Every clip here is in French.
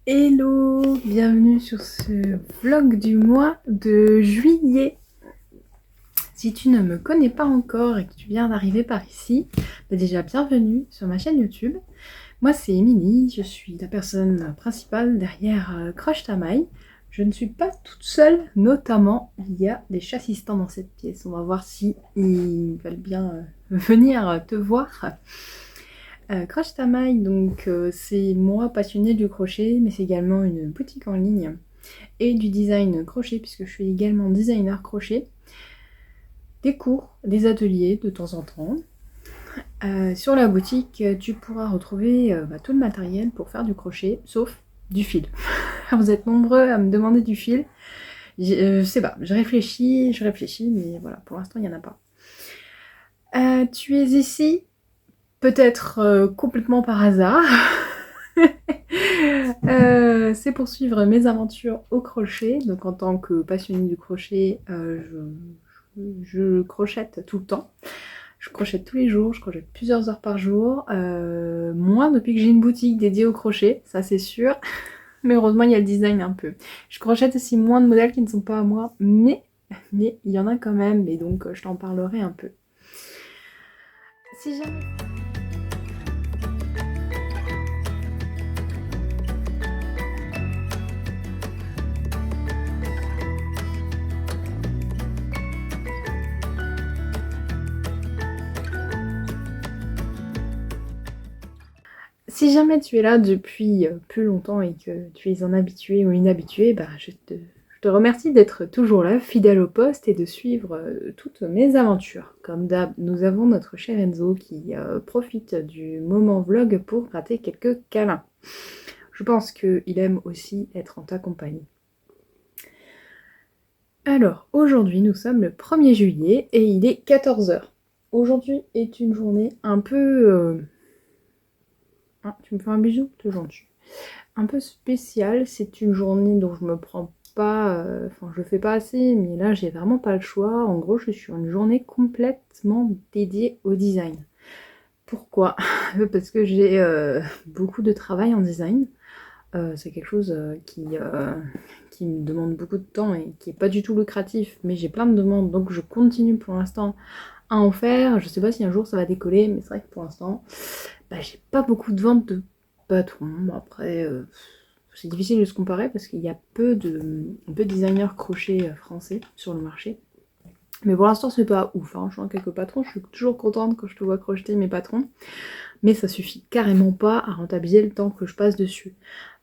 Hello, bienvenue sur ce vlog du mois de juillet. Si tu ne me connais pas encore et que tu viens d'arriver par ici, déjà bienvenue sur ma chaîne YouTube. Moi c'est Émilie, je suis la personne principale derrière Crush Ta Maille. Je ne suis pas toute seule, notamment il y a des chassistants dans cette pièce. On va voir si ils veulent bien venir te voir. Crush Ta Maille, donc c'est moi passionnée du crochet, mais c'est également une boutique en ligne et du design crochet, puisque je suis également designer crochet. Des cours, des ateliers de temps en temps. Sur la boutique, tu pourras retrouver tout le matériel pour faire du crochet, sauf du fil. Vous êtes nombreux à me demander du fil. Je sais pas, je réfléchis, mais voilà, pour l'instant il n'y en a pas. Tu es ici peut-être complètement par hasard. C'est pour suivre mes aventures au crochet. Donc en tant que passionnée du crochet, je crochette tout le temps. Je crochette tous les jours, je crochette plusieurs heures par jour. Moins depuis que j'ai une boutique dédiée au crochet, ça c'est sûr. Mais heureusement il y a le design un peu. Je crochette aussi moins de modèles qui ne sont pas à moi, mais il y en a quand même, et donc je t'en parlerai un peu. Si jamais... Si jamais tu es là depuis plus longtemps et que tu es un habitué ou une habituée, je te remercie d'être toujours là, fidèle au poste et de suivre toutes mes aventures. Comme d'hab, nous avons notre cher Enzo qui profite du moment vlog pour gratter quelques câlins. Je pense qu'il aime aussi être en ta compagnie. Alors, aujourd'hui, nous sommes le 1er juillet et il est 14 h. Aujourd'hui est une journée un peu... Ah, tu me fais un bisou, t'es gentil. Un peu spéciale, c'est une journée dont je me prends pas... Enfin, je fais pas assez, mais là, j'ai vraiment pas le choix. En gros, je suis sur une journée complètement dédiée au design. Pourquoi? Parce que j'ai beaucoup de travail en design. C'est quelque chose qui me demande beaucoup de temps et qui est pas du tout lucratif, mais j'ai plein de demandes, donc je continue pour l'instant à en faire. Je sais pas si un jour ça va décoller, mais c'est vrai que pour l'instant, j'ai pas beaucoup de ventes de patrons. Après, c'est difficile de se comparer parce qu'il y a peu de designers crochet français sur le marché. Mais pour l'instant, c'est pas ouf, hein. Je suis en quelques patrons, je suis toujours contente quand je te vois crocheter mes patrons. Mais ça suffit carrément pas à rentabiliser le temps que je passe dessus.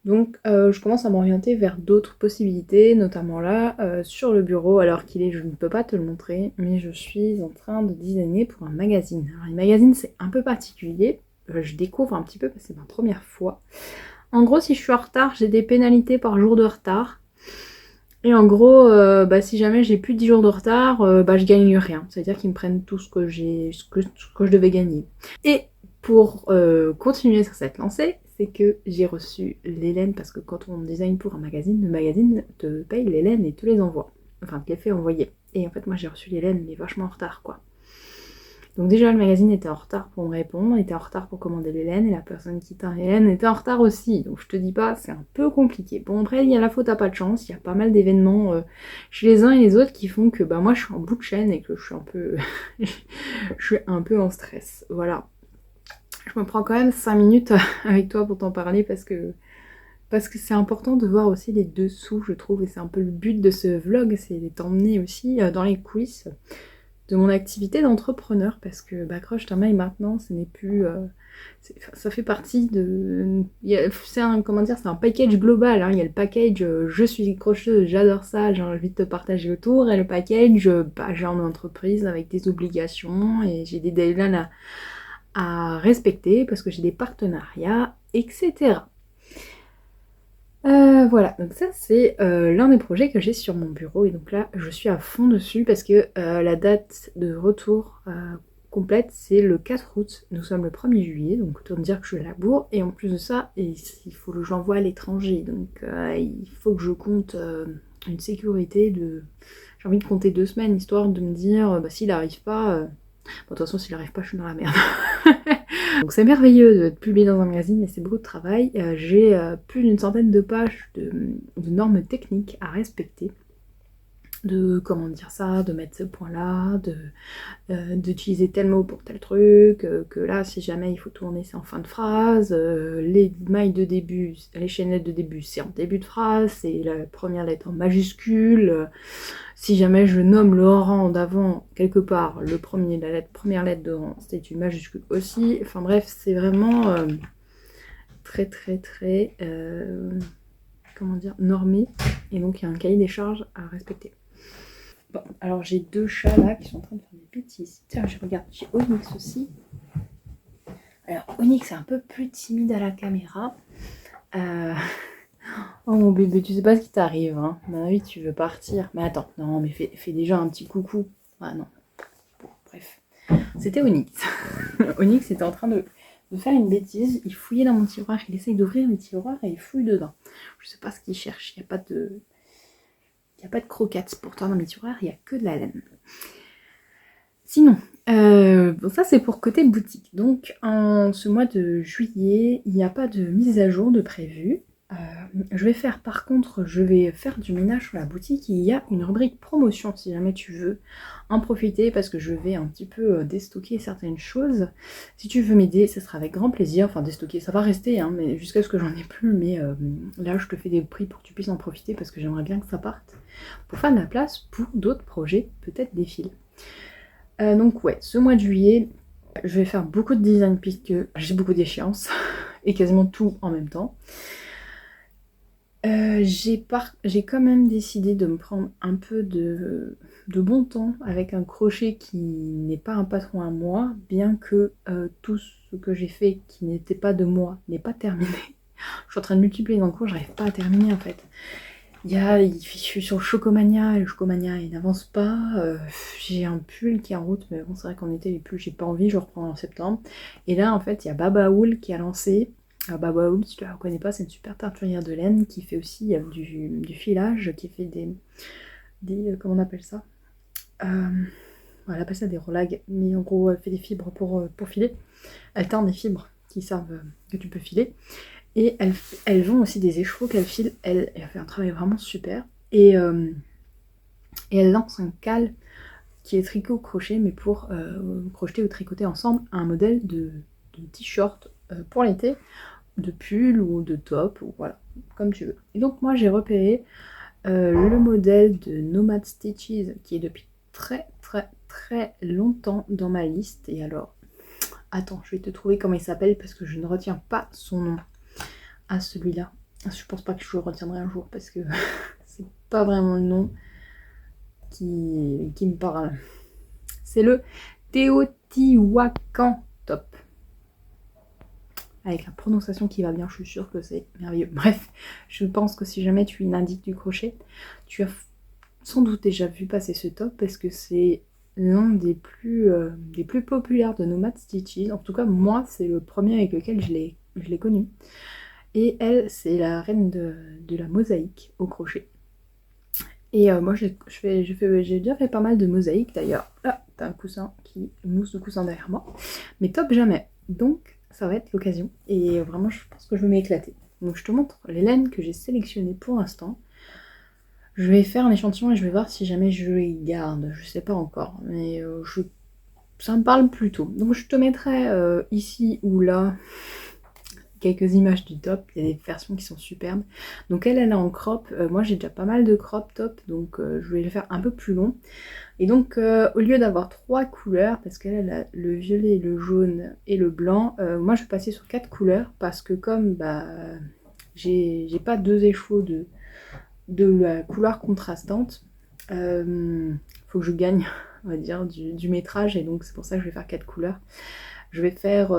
Donc je commence à m'orienter vers d'autres possibilités, notamment là, sur le bureau, alors qu'il est, je ne peux pas te le montrer, mais je suis en train de designer pour un magazine. Alors les magazines c'est un peu particulier, je découvre un petit peu parce que c'est ma première fois. En gros, si je suis en retard, j'ai des pénalités par jour de retard. Et en gros, si jamais j'ai plus de 10 jours de retard, je gagne rien. C'est-à-dire qu'ils me prennent tout ce que je devais gagner. Et pour continuer sur cette lancée, c'est que j'ai reçu les laines, parce que quand on design pour un magazine, le magazine te paye les laines et te les envoie. Enfin, te les fait envoyer. Et en fait, moi j'ai reçu les laines, mais vachement en retard, quoi. Donc déjà, le magazine était en retard pour me répondre, était en retard pour commander les laines, et la personne qui t'a les laines était en retard aussi. Donc je te dis pas, c'est un peu compliqué. Bon, après, il y a la faute à pas de chance, il y a pas mal d'événements chez les uns et les autres qui font que moi je suis en bout de chaîne et que je suis un peu... je suis un peu en stress. Voilà. Je me prends quand même 5 minutes avec toi pour t'en parler parce que c'est important de voir aussi les dessous, je trouve, et c'est un peu le but de ce vlog, c'est de t'emmener aussi dans les coulisses de mon activité d'entrepreneur, parce que Crush Ta Maille maintenant, ce n'est plus... ça fait partie de... C'est un package global, hein. Il y a le package je suis crocheteuse, j'adore ça, j'ai envie de te partager autour, et le package j'ai une entreprise avec des obligations, et j'ai des deadlines à respecter, parce que j'ai des partenariats, etc. Voilà, donc ça c'est l'un des projets que j'ai sur mon bureau, et donc là je suis à fond dessus parce que la date de retour complète c'est le 4 août, nous sommes le 1er juillet, donc autant dire que je laboure, et en plus de ça, il faut que j'envoie à l'étranger, donc il faut que je compte une sécurité de... J'ai envie de compter 2 semaines, histoire de me dire, s'il n'arrive pas... Bon, de toute façon s'il n'arrive pas je suis dans la merde. Donc c'est merveilleux de publier dans un magazine, mais c'est beaucoup de travail. J'ai plus d'une centaine de pages de normes techniques à respecter. De comment dire ça, de mettre ce point là, d'utiliser tel mot pour tel truc, que là si jamais il faut tourner c'est en fin de phrase, les mailles de début, les chaînettes de début c'est en début de phrase, c'est la première lettre en majuscule, si jamais je nomme le rang d'avant quelque part, la première lettre de rang c'est une majuscule aussi, enfin bref c'est vraiment très comment dire, normé, et donc il y a un cahier des charges à respecter. Bon, alors j'ai deux chats là qui sont en train de faire des bêtises. Tiens, je regarde, j'ai Onyx aussi. Alors Onyx est un peu plus timide à la caméra. Oh mon bébé, tu sais pas ce qui t'arrive, hein. À mon avis, tu veux partir. Mais attends, non, mais fais déjà un petit coucou. Ah non. Bon, bref. C'était Onyx. Onyx était en train de faire une bêtise. Il fouillait dans mon tiroir. Il essaye d'ouvrir le tiroir et il fouille dedans. Je sais pas ce qu'il cherche. Il n'y a pas de... Il n'y a pas de croquettes pourtant dans mes tiroirs, il n'y a que de la laine. Sinon, bon, ça c'est pour côté boutique. Donc en ce mois de juillet, il n'y a pas de mise à jour de prévu. Je vais faire par contre, je vais faire du ménage sur la boutique. Il y a une rubrique promotion si jamais tu veux en profiter parce que je vais un petit peu déstocker certaines choses. Si tu veux m'aider, ce sera avec grand plaisir. Enfin déstocker, ça va rester, hein, mais jusqu'à ce que j'en ai plus. Mais là, je te fais des prix pour que tu puisses en profiter parce que j'aimerais bien que ça parte pour faire de la place pour d'autres projets, peut-être des fils. Donc ouais, ce mois de juillet, je vais faire beaucoup de design puisque j'ai beaucoup d'échéances et quasiment tout en même temps. J'ai quand même décidé de me prendre un peu de bon temps avec un crochet qui n'est pas un patron à moi, bien que tout ce que j'ai fait qui n'était pas de moi n'est pas terminé. Je suis en train de multiplier dans le cours, j'arrive pas à terminer en fait. Je suis sur le Chocomania, et le Chocomania il n'avance pas. J'ai un pull qui est en route, mais bon, c'est vrai qu'en été, les pulls, j'ai pas envie, je reprends en septembre. Et là, en fait, il y a Babaoul qui a lancé. Babaoul, si tu la reconnais pas, c'est une super teinturière de laine qui fait aussi du filage, qui fait des comment on appelle ça, elle appelle ça des rolags, mais en gros, elle fait des fibres pour filer. Elle teint des fibres qui servent, que tu peux filer. Et elles vend aussi des écheveaux qu'elle file. Elle fait un travail vraiment super. Et elle lance un cal qui est tricot crochet, mais pour crocheter ou tricoter ensemble un modèle de t-shirt pour l'été, de pull ou de top, ou voilà, comme tu veux. Et donc moi j'ai repéré le modèle de Nomad Stitches qui est depuis très longtemps dans ma liste. Et alors, attends, je vais te trouver comment il s'appelle parce que je ne retiens pas son nom à celui-là. Je pense pas que je le retiendrai un jour parce que c'est pas vraiment le nom qui me parle. C'est le Teotihuacan Top. Avec la prononciation qui va bien, je suis sûre que c'est merveilleux. Bref, je pense que si jamais tu es une indique du crochet, tu as sans doute déjà vu passer ce top parce que c'est l'un des plus populaires de Nomad Stitches. En tout cas, moi, c'est le premier avec lequel je l'ai connu. Et elle, c'est la reine de la mosaïque au crochet. Et moi, j'ai déjà fait pas mal de mosaïques d'ailleurs. Là, t'as un coussin qui mousse de coussin derrière moi. Mais top jamais. Donc, ça va être l'occasion. Et vraiment, je pense que je vais m'éclater. Donc, je te montre les laines que j'ai sélectionnées pour l'instant. Je vais faire un échantillon et je vais voir si jamais je les garde. Je sais pas encore. Mais ça me parle plutôt. Donc, je te mettrai ici ou là quelques images du top, il y a des versions qui sont superbes. Donc elle est en crop, moi j'ai déjà pas mal de crop top, donc je vais le faire un peu plus long. Et donc au lieu d'avoir 3 couleurs, parce qu'elle a le violet, le jaune et le blanc, moi je vais passer sur 4 couleurs, parce que comme j'ai pas 2 écheveaux de la couleur contrastante, faut que je gagne, on va dire, du métrage, et donc c'est pour ça que je vais faire 4 couleurs. Je vais faire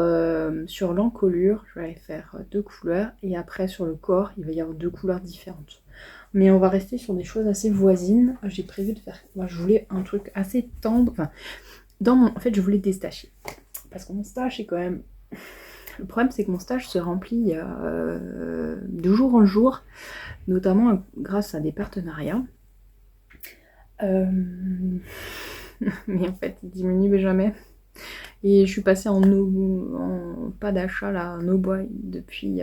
sur l'encolure, je vais faire 2 couleurs et après sur le corps, il va y avoir 2 couleurs différentes. Mais on va rester sur des choses assez voisines. J'ai prévu de faire, moi je voulais un truc assez tendre, enfin, en fait je voulais des stachis. Parce que mon stage est quand même... Le problème c'est que mon stage se remplit de jour en jour, notamment grâce à des partenariats. Mais en fait il diminue jamais. Et je suis passée en pas d'achat là, en no buy depuis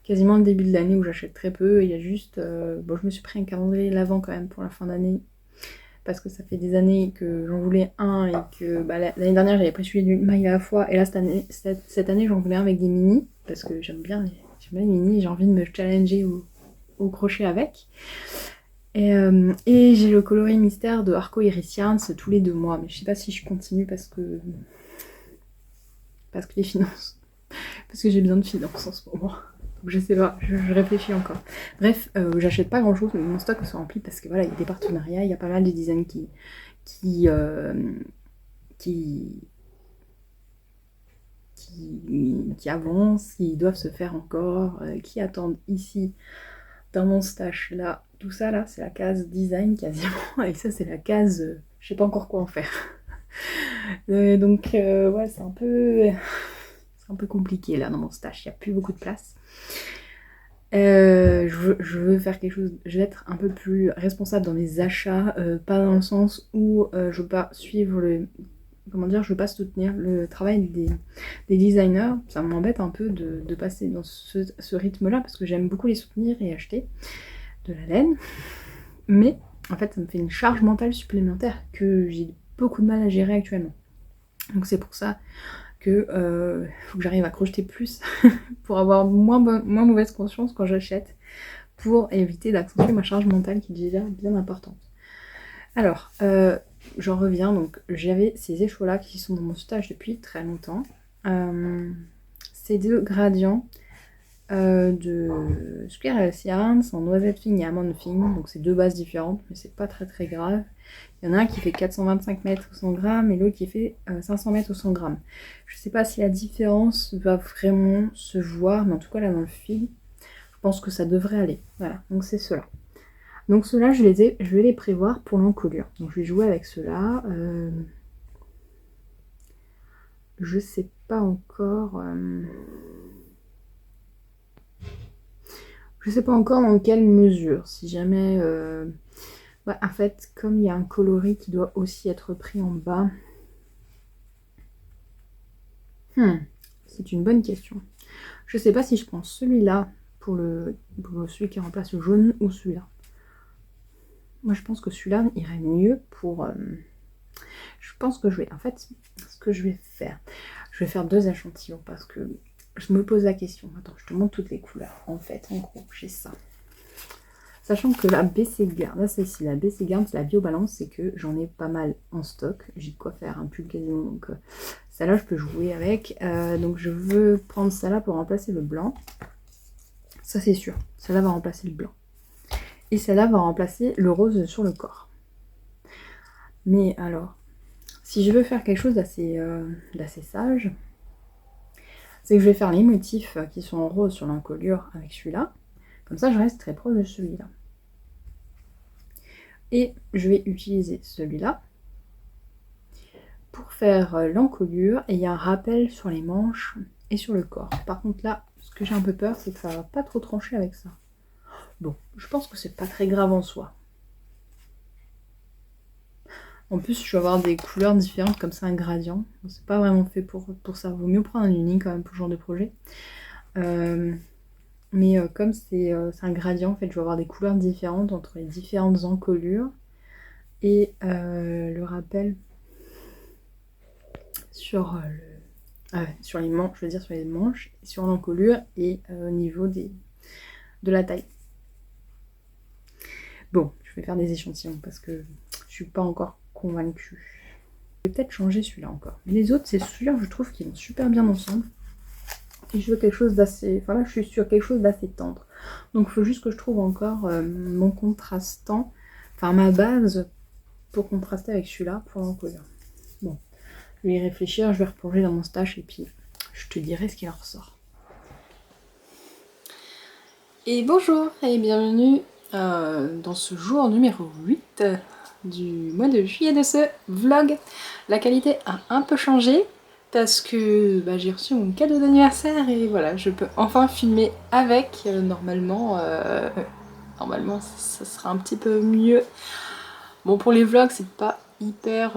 quasiment le début de l'année où j'achète très peu. Il y a juste, bon, je me suis pris un calendrier l'avant quand même pour la fin d'année parce que ça fait des années que j'en voulais un et que bah, l'année dernière j'avais préçu d'une maille à la fois et là cette année j'en voulais un avec des mini parce que j'aime bien les mini et j'ai envie de me challenger au crochet avec. Et j'ai le coloris mystère de Arco Iris Yarns tous les 2 mois, mais je sais pas si je continue parce que les finances, parce que j'ai besoin de finances en ce moment. Donc je sais pas, je réfléchis encore. Bref, j'achète pas grand chose, mais mon stock se remplit parce que voilà, il y a des partenariats, il y a pas mal de designs qui avancent, qui doivent se faire encore, qui attendent ici dans mon stash là. Tout ça là, c'est la case design quasiment, et ça c'est la case je sais pas encore quoi en faire. Donc ouais, c'est un peu compliqué là dans mon stash, il n'y a plus beaucoup de place. Je veux faire quelque chose, je vais être un peu plus responsable dans mes achats, pas dans le sens où je veux pas suivre je veux pas soutenir le travail des designers. Ça m'embête un peu de passer dans ce rythme-là parce que j'aime beaucoup les soutenir et acheter de la laine. Mais en fait, ça me fait une charge mentale supplémentaire que j'ai beaucoup de mal à gérer actuellement. Donc c'est pour ça que faut que j'arrive à crocheter plus pour avoir moins mauvaise conscience quand j'achète, pour éviter d'accentuer ma charge mentale qui est déjà bien importante. Alors, j'en reviens, donc j'avais ces échos-là qui sont dans mon stage depuis très longtemps. Ces 2 gradients de Square Yarns en noisette fine et amande fine, donc c'est 2 bases différentes, mais c'est pas très grave. Il y en a un qui fait 425 mètres au 100 grammes et l'autre qui fait 500 mètres au 100 grammes. Je sais pas si la différence va vraiment se voir, mais en tout cas là dans le fil, je pense que ça devrait aller. Voilà, donc c'est ceux-là. Donc ceux-là, je vais les prévoir pour l'encolure. Donc je vais jouer avec ceux-là. Je sais pas encore... Je sais pas encore dans quelle mesure. Si jamais... Ouais, en fait, comme il y a un coloris qui doit aussi être pris en bas... c'est une bonne question. Je sais pas si je prends celui-là pour celui qui remplace le jaune ou celui-là. Moi, je pense que celui-là irait mieux pour... Je pense que en fait, ce que je vais faire, je vais faire 2 échantillons parce que je me pose la question. Attends, je te montre toutes les couleurs. En fait, en gros, j'ai ça. Sachant que la BC Garde, là celle-ci, la BC Garde, c'est la biobalance, c'est que j'en ai pas mal en stock. J'ai de quoi faire un pull quasiment, donc celle-là je peux jouer avec. Donc je veux prendre celle-là pour remplacer le blanc. Ça c'est sûr, celle-là va remplacer le blanc. Et celle-là va remplacer le rose sur le corps. Mais alors, si je veux faire quelque chose d'assez sage, c'est que je vais faire les motifs qui sont en rose sur l'encolure avec celui-là. Comme ça, je reste très proche de celui-là. Et je vais utiliser celui-là pour faire l'encolure. Et il y a un rappel sur les manches et sur le corps. Par contre là, ce que j'ai un peu peur, c'est que ça va pas trop trancher avec ça. Bon, je pense que c'est pas très grave en soi. En plus, je vais avoir des couleurs différentes, comme ça, un gradient. C'est pas vraiment fait pour ça. Vaut mieux prendre un uni quand même pour ce genre de projet. Mais comme c'est un gradient, en fait, je vais avoir des couleurs différentes entre les différentes encolures. Et le rappel sur les manches, je veux dire sur les manches, sur l'encolure et au niveau de la taille. Bon, je vais faire des échantillons parce que je suis pas encore convaincue. Je vais peut-être changer celui-là encore. Mais les autres, c'est sûr, je trouve qu'ils vont super bien ensemble. Et je veux quelque chose d'assez... Enfin là, je suis sur quelque chose d'assez tendre. Donc il faut juste que je trouve encore mon contrastant, enfin ma base pour contraster avec celui-là pour l'encolure. Bon, je vais y réfléchir, je vais replonger dans mon stash et puis je te dirai ce qu'il en ressort. Et bonjour et bienvenue dans ce jour numéro 8 du mois de juillet de ce vlog. La qualité a un peu changé parce que j'ai reçu mon cadeau d'anniversaire et voilà, je peux enfin filmer avec. Normalement, ça sera un petit peu mieux. Bon, pour les vlogs, c'est pas hyper,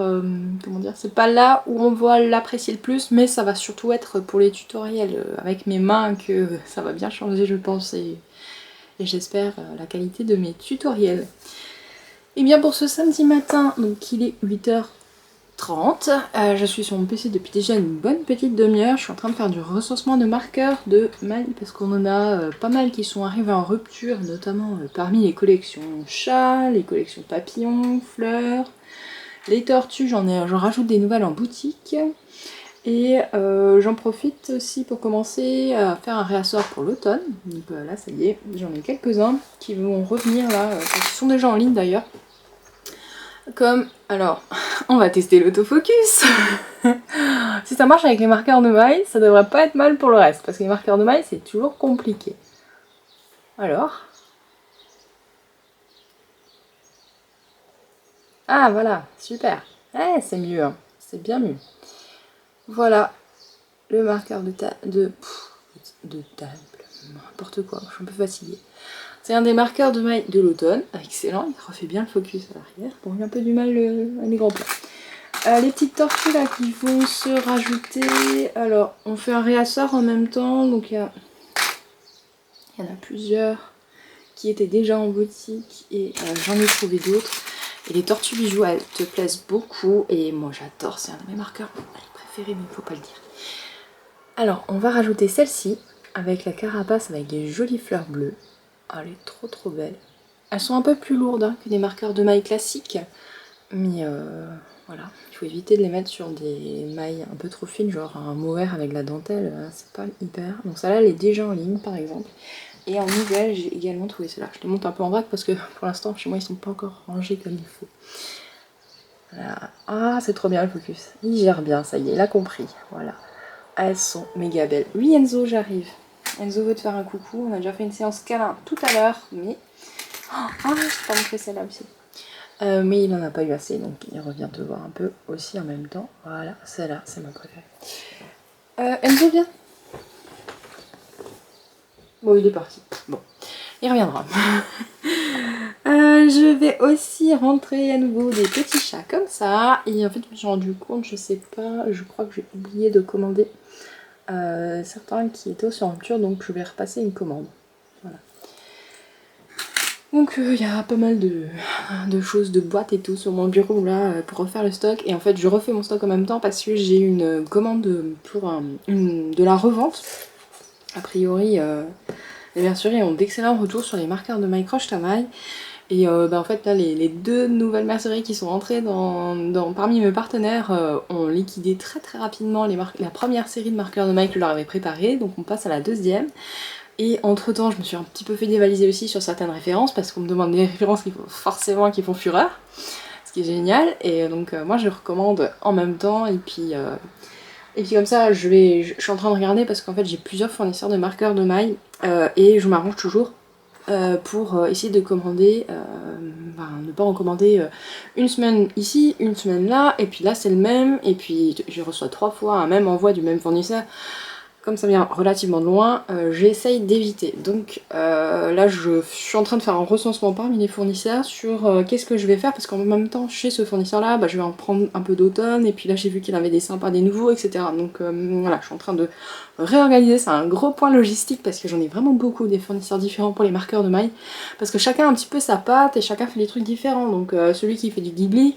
comment dire, c'est pas là où on va l'apprécier le plus, mais ça va surtout être pour les tutoriels avec mes mains que ça va bien changer je pense, et j'espère la qualité de mes tutoriels. Et bien pour ce samedi matin, donc il est 8h30, je suis sur mon PC depuis déjà une bonne petite demi-heure, je suis en train de faire du recensement de marqueurs de mailles parce qu'on en a pas mal qui sont arrivés en rupture, notamment parmi les collections chats, les collections papillons, fleurs, les tortues, j'en rajoute des nouvelles en boutique. Et j'en profite aussi pour commencer à faire un réassort pour l'automne. Donc là ça y est, j'en ai quelques-uns qui vont revenir là, qui sont déjà en ligne d'ailleurs. Comme, alors, on va tester l'autofocus. Si ça marche avec les marqueurs de maille, ça devrait pas être mal pour le reste, parce que les marqueurs de maille c'est toujours compliqué. Alors. Ah voilà, super. Eh, c'est mieux, hein. C'est bien mieux. Voilà, le marqueur de table, n'importe quoi, je suis un peu fatiguée. C'est un des marqueurs de maille de l'automne, excellent, il refait bien le focus à l'arrière. Bon, il y a un peu du mal à mes grands plans. Les petites tortues là qui vont se rajouter, alors on fait un réassort en même temps, donc il y en a plusieurs qui étaient déjà en boutique et j'en ai trouvé d'autres. Et les tortues bijoux elles te plaisent beaucoup et moi j'adore, c'est un de mes marqueurs préférés mais il ne faut pas le dire. Alors on va rajouter celle-ci avec la carapace avec des jolies fleurs bleues. Oh, elle est trop belle. Elles sont un peu plus lourdes hein, que des marqueurs de maille classiques, mais voilà, il faut éviter de les mettre sur des mailles un peu trop fines, genre un mohair avec de la dentelle, c'est pas hyper. Donc celle-là elle est déjà en ligne par exemple. Et en nouvelle j'ai également trouvé celle-là. Je les monte un peu en vrac parce que pour l'instant chez moi ils sont pas encore rangés comme il faut. Voilà. Ah c'est trop bien le focus, il gère bien, ça y est, il a compris, voilà. Elles sont méga belles. Oui Enzo, j'arrive. Enzo veut te faire un coucou, on a déjà fait une séance câlin tout à l'heure, mais... Ah, je t'ai pas montré celle-là aussi. Mais il en a pas eu assez, donc il revient te voir un peu aussi en même temps. Voilà, celle-là, c'est ma préférée. Enzo, viens. Bon, il est parti. Bon, il reviendra. Je vais aussi rentrer à nouveau des petits chats comme ça. Et en fait, je me suis rendu compte, je sais pas, je crois que j'ai oublié de commander certains qui étaient aussi en rupture, donc je vais repasser une commande. Voilà. Donc il y a pas mal de choses, de boîtes et tout sur mon bureau là pour refaire le stock. Et en fait je refais mon stock en même temps parce que j'ai une commande pour de la revente. A priori les merceries ont d'excellents retours sur les marqueurs de maille croche à maille. Et en fait là les deux nouvelles merceries qui sont rentrées parmi mes partenaires ont liquidé très rapidement la première série de marqueurs de maille que je leur avais préparée. Donc on passe à la deuxième. Et entre temps je me suis un petit peu fait dévaliser aussi sur certaines références parce qu'on me demande des références qui font fureur, ce qui est génial. Et donc moi je recommande en même temps et puis comme ça je suis en train de regarder parce qu'en fait j'ai plusieurs fournisseurs de marqueurs de maille et je m'arrange toujours pour essayer de commander, ne pas recommander une semaine ici, une semaine là, et puis là c'est le même, et puis je reçois 3 fois un même envoi du même fournisseur. Comme ça vient relativement de loin, j'essaye d'éviter. Donc là je suis en train de faire un recensement parmi les fournisseurs sur qu'est-ce que je vais faire, parce qu'en même temps chez ce fournisseur là je vais en prendre un peu d'automne, et puis là j'ai vu qu'il avait des sympas, des nouveaux, etc. Donc voilà, je suis en train de réorganiser, c'est un gros point logistique parce que j'en ai vraiment beaucoup des fournisseurs différents pour les marqueurs de maille, parce que chacun a un petit peu sa patte et chacun fait des trucs différents. Donc celui qui fait du Ghibli,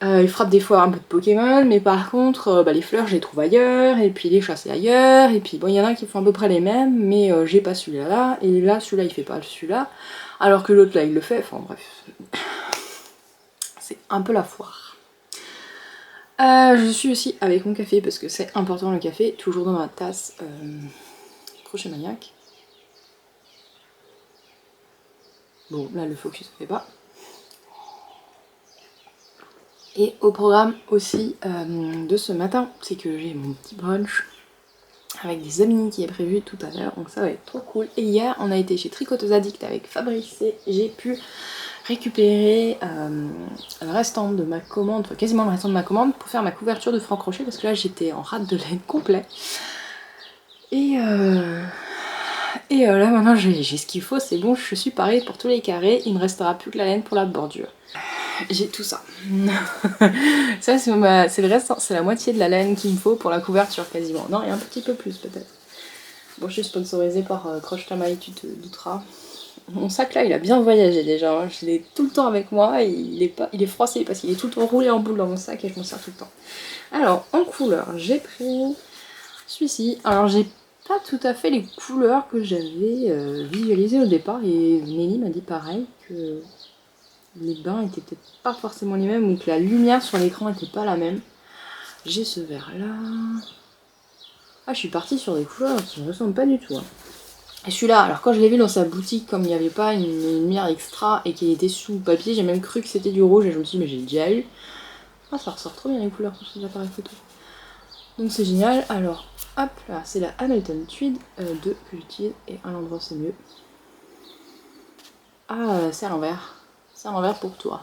il frappe des fois un peu de Pokémon, mais par contre les fleurs je les trouve ailleurs, et puis les chats c'est ailleurs, et puis bon il y en a qui font à peu près les mêmes, mais j'ai pas celui-là là, et là celui-là il fait pas celui-là, alors que l'autre là il le fait, enfin bref. C'est un peu la foire. Je suis aussi avec mon café parce que c'est important le café, toujours dans ma tasse Crochet Maniac. Bon là le focus ne fait pas. Et au programme aussi de ce matin, c'est que j'ai mon petit brunch avec des amis qui est prévu tout à l'heure, donc ça va être trop cool. Et hier on a été chez Tricoteuse Addict avec Fabrice et j'ai pu récupérer le restant de ma commande, enfin quasiment le restant de ma commande pour faire ma couverture de franc crochet parce que là j'étais en rate de laine complet. Et là maintenant j'ai ce qu'il faut, c'est bon, je suis parée pour tous les carrés, il me restera plus que la laine pour la bordure. j'ai tout ça. Ça c'est le reste, c'est la moitié de la laine qu'il me faut pour la couverture quasiment. Non, et un petit peu plus peut-être. Bon, je suis sponsorisée par Croche Tamaï, tu te douteras. Mon sac là, il a bien voyagé déjà. Hein. Je l'ai tout le temps avec moi. Et il est froissé parce qu'il est tout le temps roulé en boule dans mon sac et je m'en sers tout le temps. Alors, en couleur, j'ai pris celui-ci. Alors, j'ai pas tout à fait les couleurs que j'avais visualisées au départ. Et Nelly m'a dit pareil, que les bains étaient peut-être pas forcément les mêmes ou que la lumière sur l'écran était pas la même. J'ai ce vert là. Ah, je suis partie sur des couleurs qui ne ressemblent pas du tout. Hein. Et celui-là, alors quand je l'ai vu dans sa boutique, comme il n'y avait pas une lumière extra et qu'il était sous papier, j'ai même cru que c'était du rouge et je me suis dit mais j'ai déjà eu. Ah, ça ressort trop bien les couleurs sur ces appareils photo. Donc c'est génial. Alors, hop là, c'est la Hamilton Tweed 2 que j'utilise et à l'endroit c'est mieux. Ah, c'est à l'envers. C'est à l'envers pour toi.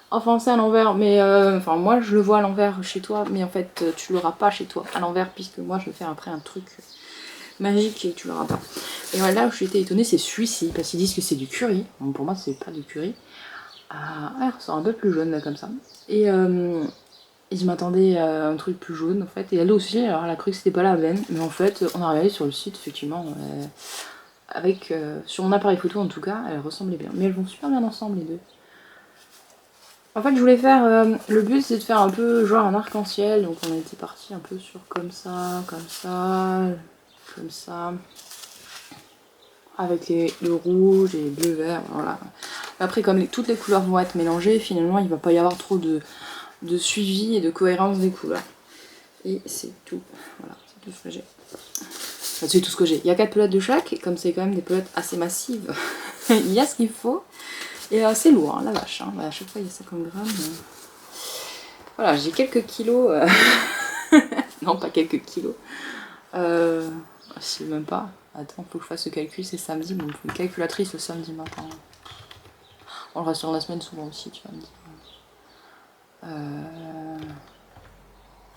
Enfin, c'est à l'envers, mais enfin moi je le vois à l'envers chez toi, mais en fait tu l'auras pas chez toi à l'envers puisque moi je vais faire après un truc magique et tu l'auras pas. Et voilà, là où je suis étonnée, c'est celui-ci parce qu'ils disent que c'est du curry. Donc pour moi, c'est pas du curry. Ah, il ressort un peu plus jaune là comme ça. Et je m'attendais à un truc plus jaune en fait. Et elle aussi, alors elle a cru que c'était pas la veine, mais en fait, on a regardé sur le site effectivement. Avec sur mon appareil photo en tout cas, elles ressemblaient bien. Mais elles vont super bien ensemble les deux. En fait, je voulais faire. Le but c'est de faire un peu genre un arc-en-ciel. Donc on était parti un peu sur comme ça, comme ça, comme ça. Avec le rouge et le bleu vert, voilà. Après, comme toutes les couleurs vont être mélangées, finalement, il va pas y avoir trop de suivi et de cohérence des couleurs. Et c'est tout. Voilà, c'est tout ce que j'ai. Enfin, c'est tout ce que j'ai. Il y a 4 pelotes de chaque, et comme c'est quand même des pelotes assez massives, il y a ce qu'il faut. Et c'est lourd, hein, la vache. Hein. À chaque fois, il y a 50 grammes. Voilà, j'ai quelques kilos. Non, pas quelques kilos. Je sais même pas. Attends, faut que je fasse le calcul, c'est samedi. Bon, il faut une calculatrice le samedi matin. On le reste sur la semaine souvent aussi, tu vas me dire.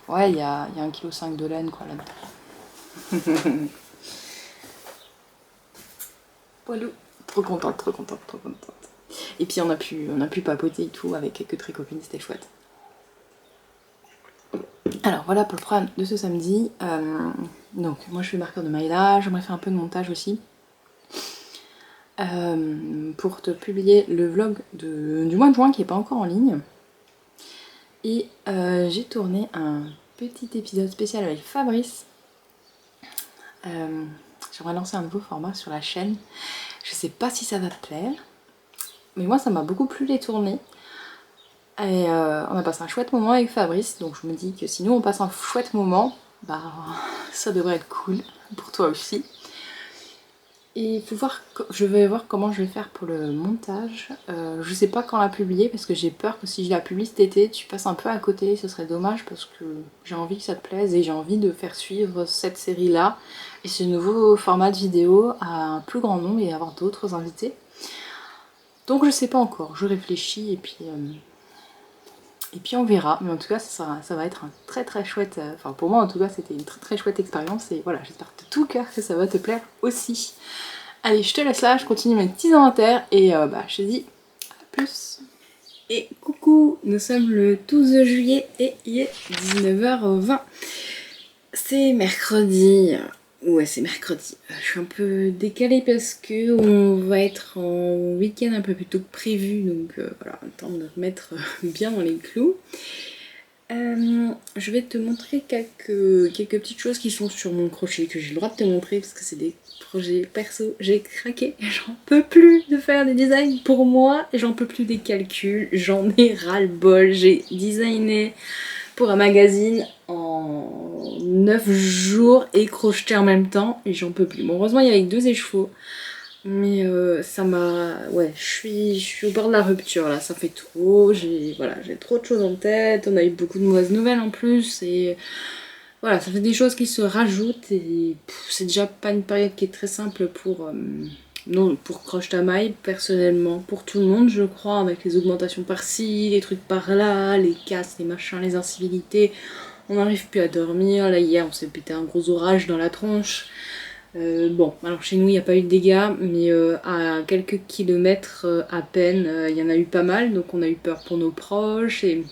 Ouais, il y a 1,5 kg de laine quoi là-dedans. Poilou. Trop contente, trop contente, trop contente. Et puis on a pu papoter et tout avec quelques tricopines, c'était chouette. Alors voilà pour le programme de ce samedi. Donc moi je fais marqueur de maillage, j'aimerais faire un peu de montage aussi. Pour te publier le vlog du mois de juin qui n'est pas encore en ligne. Et j'ai tourné un petit épisode spécial avec Fabrice. J'aimerais lancer un nouveau format sur la chaîne. Je sais pas si ça va te plaire, mais moi ça m'a beaucoup plu les tourner. Et on a passé un chouette moment avec Fabrice, donc je me dis que si nous on passe un chouette moment, bah ça devrait être cool pour toi aussi. Et faut voir, je vais voir comment je vais faire pour le montage. Je sais pas quand la publier parce que j'ai peur que si je la publie cet été, tu passes un peu à côté, ce serait dommage parce que j'ai envie que ça te plaise et j'ai envie de faire suivre cette série-là et ce nouveau format de vidéo à un plus grand nombre et avoir d'autres invités. Donc je sais pas encore, je réfléchis et puis on verra. Mais en tout cas, ça va être un très très chouette, enfin pour moi en tout cas c'était une très très chouette expérience et voilà, j'espère de tout cœur que ça va te plaire aussi. Allez, je te laisse là, je continue mes petits inventaires et je te dis à plus. Et coucou, nous sommes le 12 juillet et il est 19h20. C'est mercredi. Ouais, c'est mercredi. Je suis un peu décalée parce que on va être en week-end un peu plus tôt que prévu. Donc voilà, on temps de remettre bien dans les clous. Je vais te montrer quelques petites choses qui sont sur mon crochet que j'ai le droit de te montrer parce que c'est des projets perso. J'ai craqué, j'en peux plus de faire des designs pour moi, j'en peux plus des calculs, j'en ai ras-le-bol. J'ai designé pour un magazine en 9 jours et crocheté en même temps et j'en peux plus. Bon, heureusement il y avait 2 écheveaux. Mais ça m'a... Ouais, je suis au bord de la rupture là, ça fait trop, j'ai trop de choses en tête, on a eu beaucoup de mauvaises nouvelles en plus et voilà, ça fait des choses qui se rajoutent et c'est déjà pas une période qui est très simple pour Croche Tamaï personnellement, pour tout le monde je crois, avec les augmentations par-ci, les trucs par-là, les casses, les machins, les incivilités, on n'arrive plus à dormir, là hier on s'est pété un gros orage dans la tronche. Bon, alors chez nous il n'y a pas eu de dégâts, mais à quelques kilomètres à peine, il y en a eu pas mal, donc on a eu peur pour nos proches et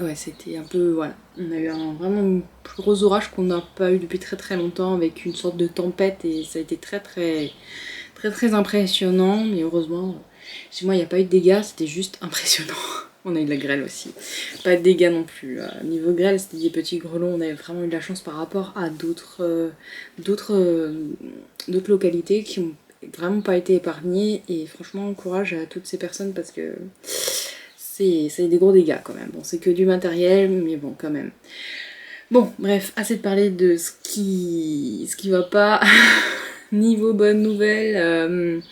ouais, c'était un peu, voilà, on a eu vraiment un plus gros orage qu'on n'a pas eu depuis très très longtemps avec une sorte de tempête et ça a été très très très très impressionnant, mais heureusement chez moi il n'y a pas eu de dégâts, c'était juste impressionnant. On a eu de la grêle aussi. Pas de dégâts non plus. Niveau grêle, c'était des petits grelons. On avait vraiment eu de la chance par rapport à d'autres localités qui ont vraiment pas été épargnées. Et franchement, courage à toutes ces personnes parce que c'est des gros dégâts quand même. Bon, c'est que du matériel, mais bon, quand même. Bon, bref, assez de parler de ce qui va pas. Niveau bonne nouvelle.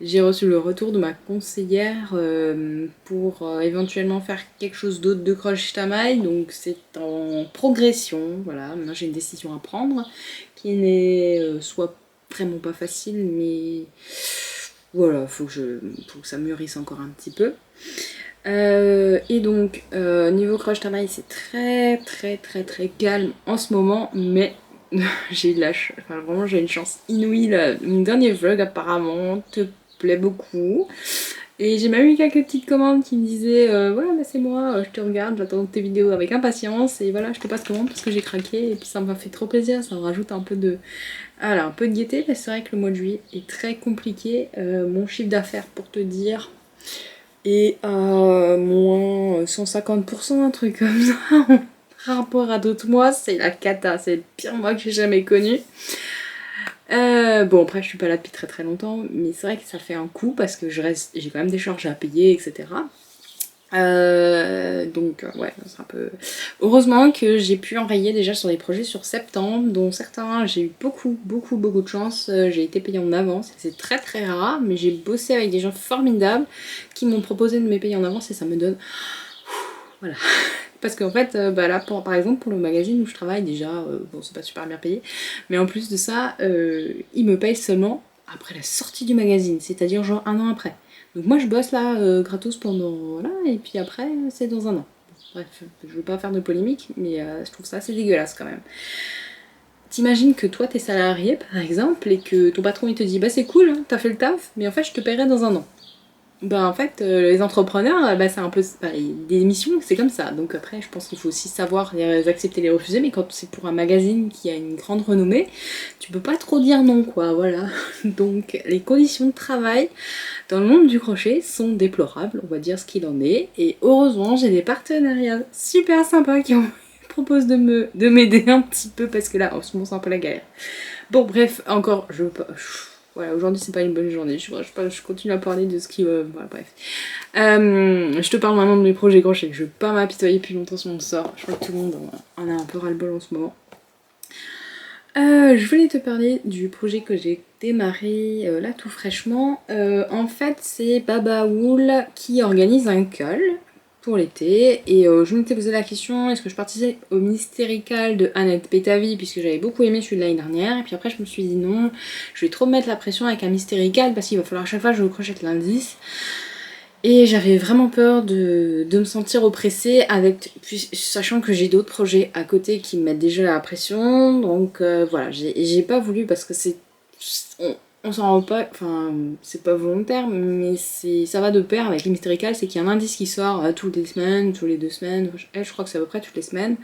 J'ai reçu le retour de ma conseillère pour éventuellement faire quelque chose d'autre de crochet tamaï, donc c'est en progression, voilà, maintenant j'ai une décision à prendre qui n'est soit vraiment pas facile, mais voilà, faut que ça mûrisse encore un petit peu. Et donc niveau crochet tamaï c'est très très très très calme en ce moment, mais j'ai eu de la chance, enfin vraiment j'ai une chance inouïe là. Mon dernier vlog apparemment te plaît beaucoup. Et j'ai même eu quelques petites commandes qui me disaient ouais bah c'est moi, je te regarde, j'attends tes vidéos avec impatience et voilà je te passe commande parce que j'ai craqué et puis ça m'a fait trop plaisir, ça me rajoute un peu de voilà, un peu de gaieté parce que c'est vrai que le mois de juillet est très compliqué. Mon chiffre d'affaires pour te dire est à moins 150%, un truc comme ça. Par rapport à d'autres mois, c'est la cata, c'est le pire mois que j'ai jamais connu. Bon après je suis pas là depuis très très longtemps, mais c'est vrai que ça fait un coup parce que j'ai quand même des charges à payer, etc. Donc ouais, c'est un peu... Heureusement que j'ai pu enrayer déjà sur des projets sur septembre, dont certains j'ai eu beaucoup de chance, j'ai été payée en avance, c'est très très rare, mais j'ai bossé avec des gens formidables qui m'ont proposé de me payer en avance et ça me donne... Voilà. Parce qu'en fait, bah là, par exemple, pour le magazine où je travaille déjà, bon c'est pas super bien payé, mais en plus de ça, ils me payent seulement après la sortie du magazine, c'est-à-dire genre un an après. Donc moi je bosse là gratos pendant, voilà, et puis après c'est dans un an. Bref, je veux pas faire de polémique, mais je trouve ça assez dégueulasse quand même. T'imagines que toi t'es salarié par exemple, et que ton patron il te dit bah c'est cool, hein, t'as fait le taf, mais en fait je te paierai dans un an. Bah en fait les entrepreneurs bah c'est un peu bah, des missions c'est comme ça, donc après je pense qu'il faut aussi savoir les accepter, les refuser, mais quand c'est pour un magazine qui a une grande renommée tu peux pas trop dire non quoi, voilà. Donc les conditions de travail dans le monde du crochet sont déplorables, on va dire ce qu'il en est, et heureusement j'ai des partenariats super sympas qui proposent de m'aider un petit peu parce que là en ce moment c'est un peu la galère. Bon bref, encore je veux pas... Voilà, aujourd'hui c'est pas une bonne journée, je continue à parler de ce qui... voilà, bref. Je te parle maintenant de mes projets crochet, je vais pas m'apitoyer plus longtemps sur mon sort, je crois que tout le monde en a un peu ras-le-bol en ce moment. Je voulais te parler du projet que j'ai démarré là tout fraîchement. En fait c'est Baba Wool qui organise un call pour l'été, et je m'étais posé la question, est-ce que je participe au Mystérical de Annette Pétavie, puisque j'avais beaucoup aimé celui de l'année dernière, et puis après je me suis dit non, je vais trop me mettre la pression avec un Mystérical parce qu'il va falloir à chaque fois que je crochette l'indice, et j'avais vraiment peur de me sentir oppressée, sachant que j'ai d'autres projets à côté qui me mettent déjà la pression, donc voilà, j'ai pas voulu parce que c'est... On s'en rend pas, enfin c'est pas volontaire, mais ça va de pair avec les Mystéricales, c'est qu'il y a un indice qui sort toutes les semaines, tous les 2 semaines, je crois que c'est à peu près toutes les semaines,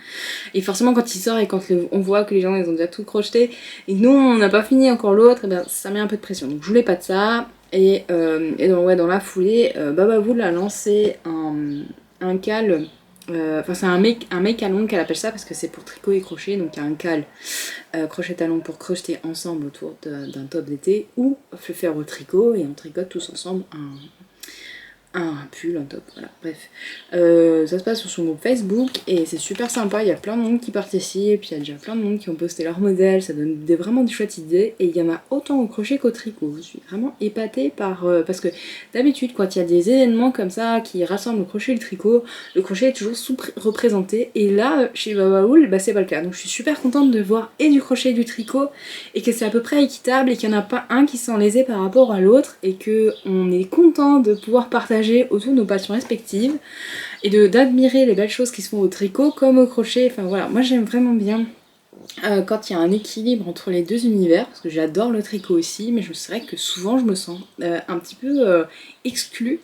et forcément quand il sort et quand on voit que les gens ils ont déjà tout crocheté, et que nous on n'a pas fini encore l'autre, et bien ça met un peu de pression, donc je voulais pas de ça, et donc, ouais, dans la foulée, Baba Wool a lancé un cal. Enfin c'est un make à long qu'elle appelle ça parce que c'est pour tricot et crochet, donc il y a un cal crochet talon pour crocheter ensemble autour d'un top d'été, ou le faire au tricot et on tricote tous ensemble un pull, un top, voilà, bref. Ça se passe sur son groupe Facebook et c'est super sympa, il y a plein de monde qui participe, puis il y a déjà plein de monde qui ont posté leur modèle, ça donne vraiment des chouettes idées, et il y en a autant au crochet qu'au tricot. Je suis vraiment épatée parce que d'habitude quand il y a des événements comme ça qui rassemblent le crochet et le tricot, le crochet est toujours sous-représenté, et là chez Baba Wool bah c'est pas le cas, donc je suis super contente de voir et du crochet et du tricot, et que c'est à peu près équitable, et qu'il n'y en a pas un qui s'en lésé par rapport à l'autre, et que on est content de pouvoir partager autour de nos passions respectives et d'admirer les belles choses qui se font au tricot comme au crochet. Enfin voilà, moi j'aime vraiment bien quand il y a un équilibre entre les deux univers, parce que j'adore le tricot aussi, mais c'est vrai que souvent je me sens un petit peu exclue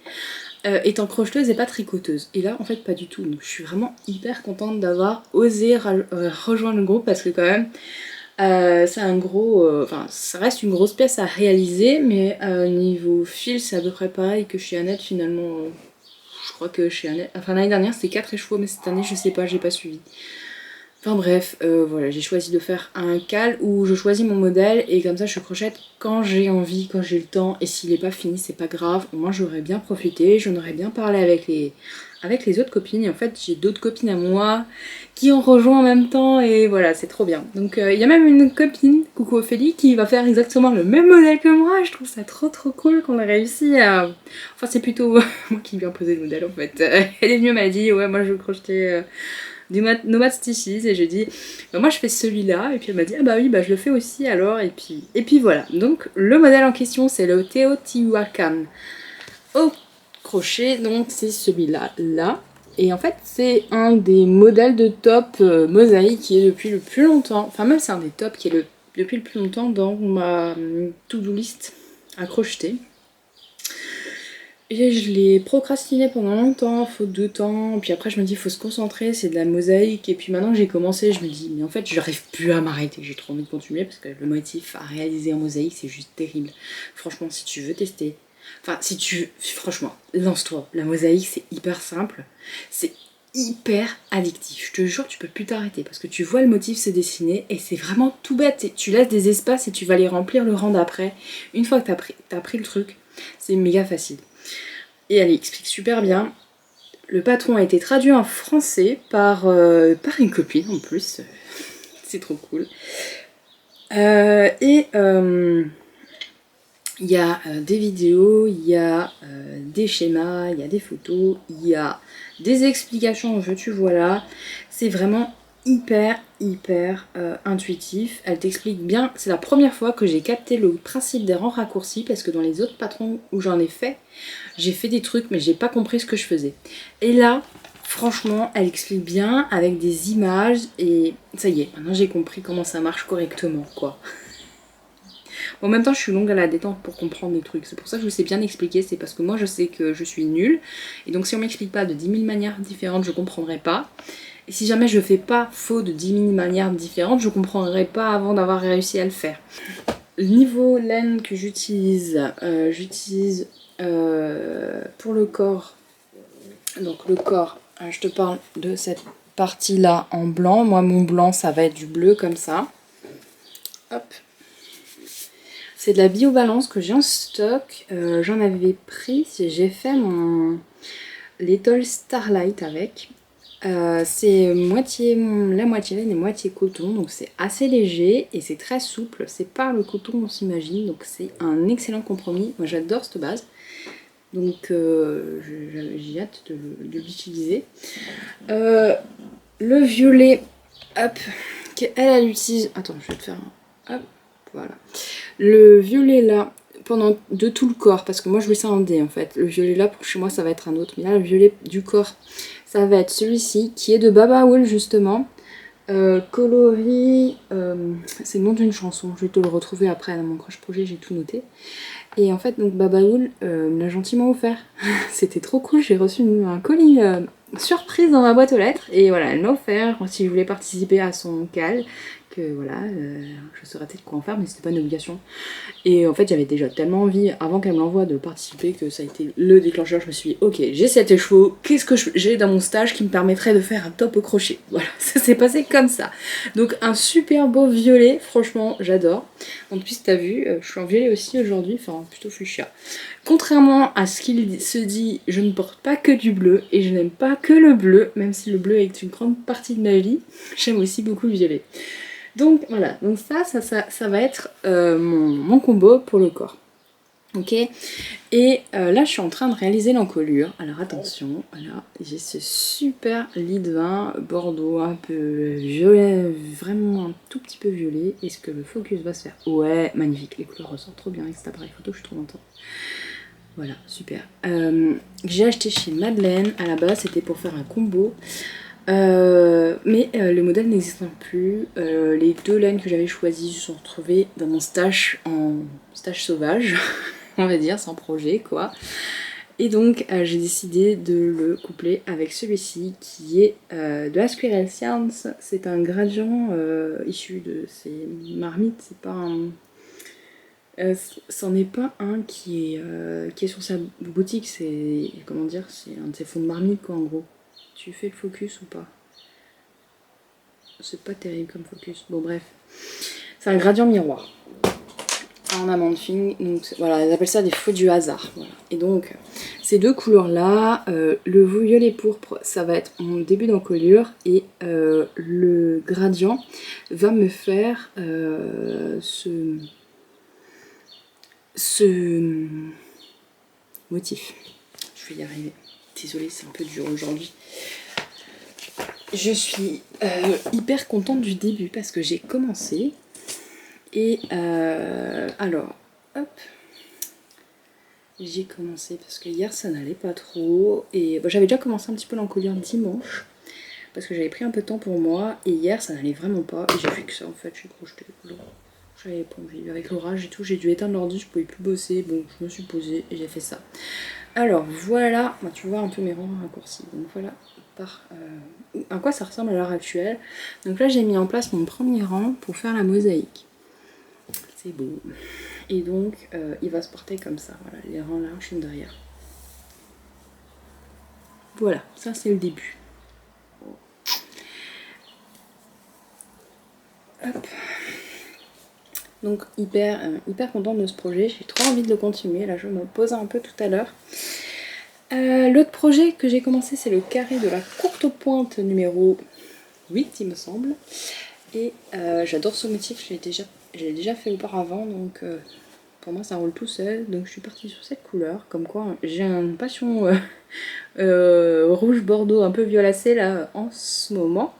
étant crocheteuse et pas tricoteuse. Et là en fait pas du tout, donc je suis vraiment hyper contente d'avoir osé rejoindre le groupe parce que quand même c'est un gros, enfin ça reste une grosse pièce à réaliser, mais niveau fil c'est à peu près pareil que chez Annette finalement. Je crois que chez Annette, enfin l'année dernière c'était 4 écheveaux, mais cette année je sais pas, j'ai pas suivi. Enfin bref, voilà, j'ai choisi de faire un cal où je choisis mon modèle et comme ça je crochète quand j'ai envie, quand j'ai le temps, et s'il n'est pas fini c'est pas grave, au moins j'aurais bien profité, j'en aurais bien parlé avec les autres copines, et en fait j'ai d'autres copines à moi qui ont rejoint en même temps et voilà, c'est trop bien. Donc il y a même une copine, coucou Ophélie, qui va faire exactement le même modèle que moi, je trouve ça trop cool qu'on a réussi à... Enfin c'est plutôt moi qui lui ai imposé le modèle en fait. Elle est venue, elle m'a dit ouais moi je veux crocheter... du Nomad Stitches, et j'ai dit bah moi je fais celui-là, et puis elle m'a dit ah bah oui bah je le fais aussi alors, et puis voilà. Donc le modèle en question c'est le Teotihuacan au crochet, donc c'est celui-là là, et en fait c'est un des modèles de top mosaïque qui est depuis le plus longtemps, enfin même c'est un des tops qui est depuis le plus longtemps dans ma to-do list à crocheter. Et je l'ai procrastiné pendant longtemps, faute de temps, puis après je me dis faut se concentrer, c'est de la mosaïque, et puis maintenant que j'ai commencé je me dis mais en fait j'arrive plus à m'arrêter, j'ai trop envie de continuer parce que le motif à réaliser en mosaïque c'est juste terrible. Franchement si tu veux tester, enfin si tu, franchement lance-toi, la mosaïque c'est hyper simple, c'est hyper addictif, je te jure tu peux plus t'arrêter parce que tu vois le motif se dessiner et c'est vraiment tout bête, tu laisses des espaces et tu vas les remplir le rang d'après, une fois que t'as pris le truc, c'est méga facile. Et elle explique super bien. Le patron a été traduit en français par une copine en plus. C'est trop cool. Il y a des vidéos, il y a des schémas, il y a des photos, il y a des explications, veux-tu voilà. C'est vraiment hyper intuitif. Elle t'explique bien. C'est la première fois que j'ai capté le principe des rangs raccourcis parce que dans les autres patrons où j'en ai fait des trucs mais j'ai pas compris ce que je faisais. Et là, franchement, elle explique bien avec des images et ça y est, maintenant j'ai compris comment ça marche correctement quoi. En même temps, je suis longue à la détente pour comprendre des trucs. C'est pour ça que je sais bien expliquer. C'est parce que moi, je sais que je suis nulle. Et donc, si on m'explique pas de 10 000 manières différentes, je comprendrai pas. Et si jamais je fais pas faux de 10 000 manières différentes, je comprendrai pas avant d'avoir réussi à le faire. Niveau laine que j'utilise, pour le corps. Donc, le corps, je te parle de cette partie-là en blanc. Moi, mon blanc, ça va être du bleu comme ça. Hop. C'est de la biobalance que j'ai en stock. J'en avais pris, j'ai fait mon l'étole Starlight avec. C'est la moitié laine et moitié coton, donc c'est assez léger et c'est très souple. C'est pas le coton qu'on s'imagine, donc c'est un excellent compromis. Moi j'adore cette base, donc j'ai hâte de l'utiliser. Le violet, hop, qu'elle utilise. Attends, je vais te faire un. Hop, voilà. Le violet là, de tout le corps, parce que moi je mets ça en D en fait. Le violet là, pour chez moi ça va être un autre, mais là le violet du corps, ça va être celui-ci, qui est de Baba Wool justement. Coloris, c'est le nom d'une chanson, je vais te le retrouver après dans mon crush projet, j'ai tout noté. Et en fait, donc Baba Wool me l'a gentiment offert. C'était trop cool, j'ai reçu un colis surprise dans ma boîte aux lettres. Et voilà, elle m'a offert si je voulais participer à son cal. Que voilà, je saurais peut-être quoi en faire, mais c'était pas une obligation. Et en fait, j'avais déjà tellement envie, avant qu'elle me l'envoie, de participer, que ça a été le déclencheur. Je me suis dit, ok, j'ai 7 écheveaux, qu'est-ce que j'ai dans mon stage qui me permettrait de faire un top au crochet? Voilà, ça s'est passé comme ça. Donc un super beau violet, franchement, j'adore. En plus, t'as vu, je suis en violet aussi aujourd'hui, enfin plutôt fuchsia. Contrairement à ce qu'il se dit, je ne porte pas que du bleu, et je n'aime pas que le bleu, même si le bleu est une grande partie de ma vie, j'aime aussi beaucoup le violet. Donc voilà, donc ça va être mon combo pour le corps. Ok, et là je suis en train de réaliser l'encolure. Alors attention, voilà, j'ai ce super lit de vin bordeaux un peu violet, vraiment un tout petit peu violet. Est-ce que le focus va se faire? Ouais, magnifique, les couleurs ressortent trop bien avec cet appareil photo, je suis trop contente. Voilà, super. J'ai acheté chez Madeleine, à la base c'était pour faire un combo Le modèle n'existant plus, les deux laines que j'avais choisies se sont retrouvées dans mon stash en stash sauvage, on va dire, sans projet quoi. Et donc j'ai décidé de le coupler avec celui-ci qui est de la Squirrel Science. C'est un gradient issu de ces marmites, c'est pas un... c'en est pas un qui est sur sa boutique, c'est... comment dire, c'est un de ces fonds de marmite quoi en gros. Tu fais le focus ou pas? C'est pas terrible comme focus, bon bref. C'est un gradient miroir en amande fine, donc voilà, ils appellent ça des feux du hasard. Voilà. Et donc, ces deux couleurs-là, le violet pourpre, ça va être mon début d'encolure, et le gradient va me faire ce motif. Je vais y arriver. Désolée, c'est un peu dur aujourd'hui. Je suis hyper contente du début parce que j'ai commencé. Et alors, hop, j'ai commencé parce que hier ça n'allait pas trop. Et bon, j'avais déjà commencé un petit peu l'encolure dimanche parce que j'avais pris un peu de temps pour moi. Et hier ça n'allait vraiment pas. Et j'ai fait que ça en fait, j'ai crocheté. J'avais pas envie. Avec l'orage et tout, j'ai dû éteindre l'ordi, je pouvais plus bosser. Bon, je me suis posée et j'ai fait ça. Alors voilà, bah, tu vois un peu mes rangs raccourcis. Donc voilà à quoi ça ressemble à l'heure actuelle. Donc là j'ai mis en place mon premier rang pour faire la mosaïque. C'est beau. Et donc il va se porter comme ça, voilà, les rangs larges sont derrière. Voilà, ça c'est le début. Hop. Donc hyper contente de ce projet, j'ai trop envie de le continuer, là je me pose un peu tout à l'heure. L'autre projet que j'ai commencé c'est le carré de la courte pointe numéro 8 il me semble. Et j'adore ce motif, j'ai déjà fait auparavant, donc pour moi ça roule tout seul. Donc je suis partie sur cette couleur, comme quoi j'ai une passion rouge bordeaux un peu violacé là en ce moment.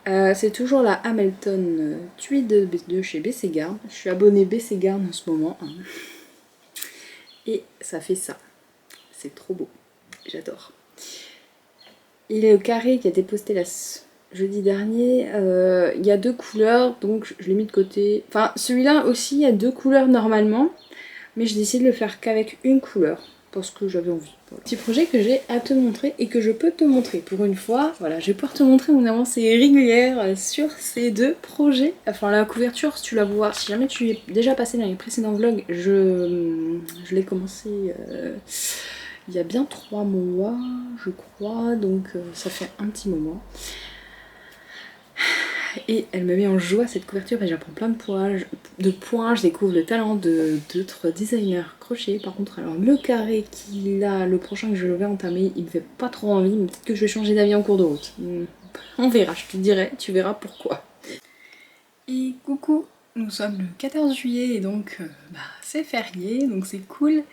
C'est toujours la Hamilton Tweed de chez BC Garn. Je suis abonnée BC Garn en ce moment. Hein. Et ça fait ça. C'est trop beau. J'adore. Il est le carré qui a été posté jeudi dernier. Il y a deux couleurs, donc je l'ai mis de côté. Enfin, celui-là aussi, il y a deux couleurs normalement. Mais j'ai décidé de le faire qu'avec une couleur. Parce que j'avais envie. Voilà. Petit projet que j'ai à te montrer et que je peux te montrer pour une fois. Voilà, je vais pouvoir te montrer mon avancée régulière sur ces deux projets. Enfin, la couverture, si tu la vois, si jamais tu es déjà passé dans les précédents vlogs, je l'ai commencé il y a bien 3 mois, je crois. Donc ça fait un petit moment. Et elle me met en joie cette couverture et j'apprends plein de points, je découvre le talent d'autres designers crochet. Par contre, alors le carré qu'il a, le prochain que je vais entamer, il me fait pas trop envie, mais peut-être que je vais changer d'avis en cours de route. On verra, je te dirai, tu verras pourquoi. Et coucou, nous sommes le 14 juillet et donc c'est férié, donc c'est cool.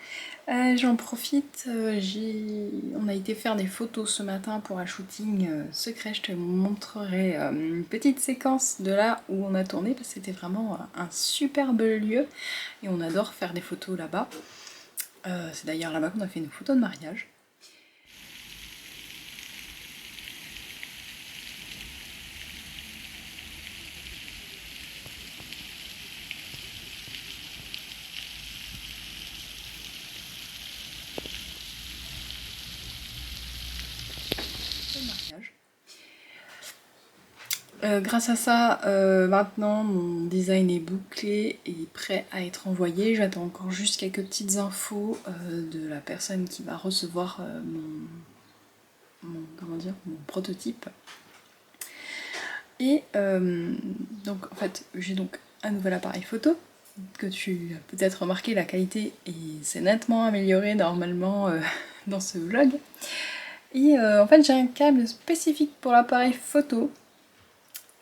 J'en profite, on a été faire des photos ce matin pour un shooting secret, je te montrerai une petite séquence de là où on a tourné parce que c'était vraiment un superbe lieu et on adore faire des photos là-bas. C'est d'ailleurs là-bas qu'on a fait une photo de mariage. Grâce à ça, maintenant mon design est bouclé et prêt à être envoyé. J'attends encore juste quelques petites infos de la personne qui va recevoir mon prototype. Et donc en fait j'ai donc un nouvel appareil photo que tu as peut-être remarqué, la qualité s'est nettement améliorée normalement dans ce vlog. Et en fait j'ai un câble spécifique pour l'appareil photo.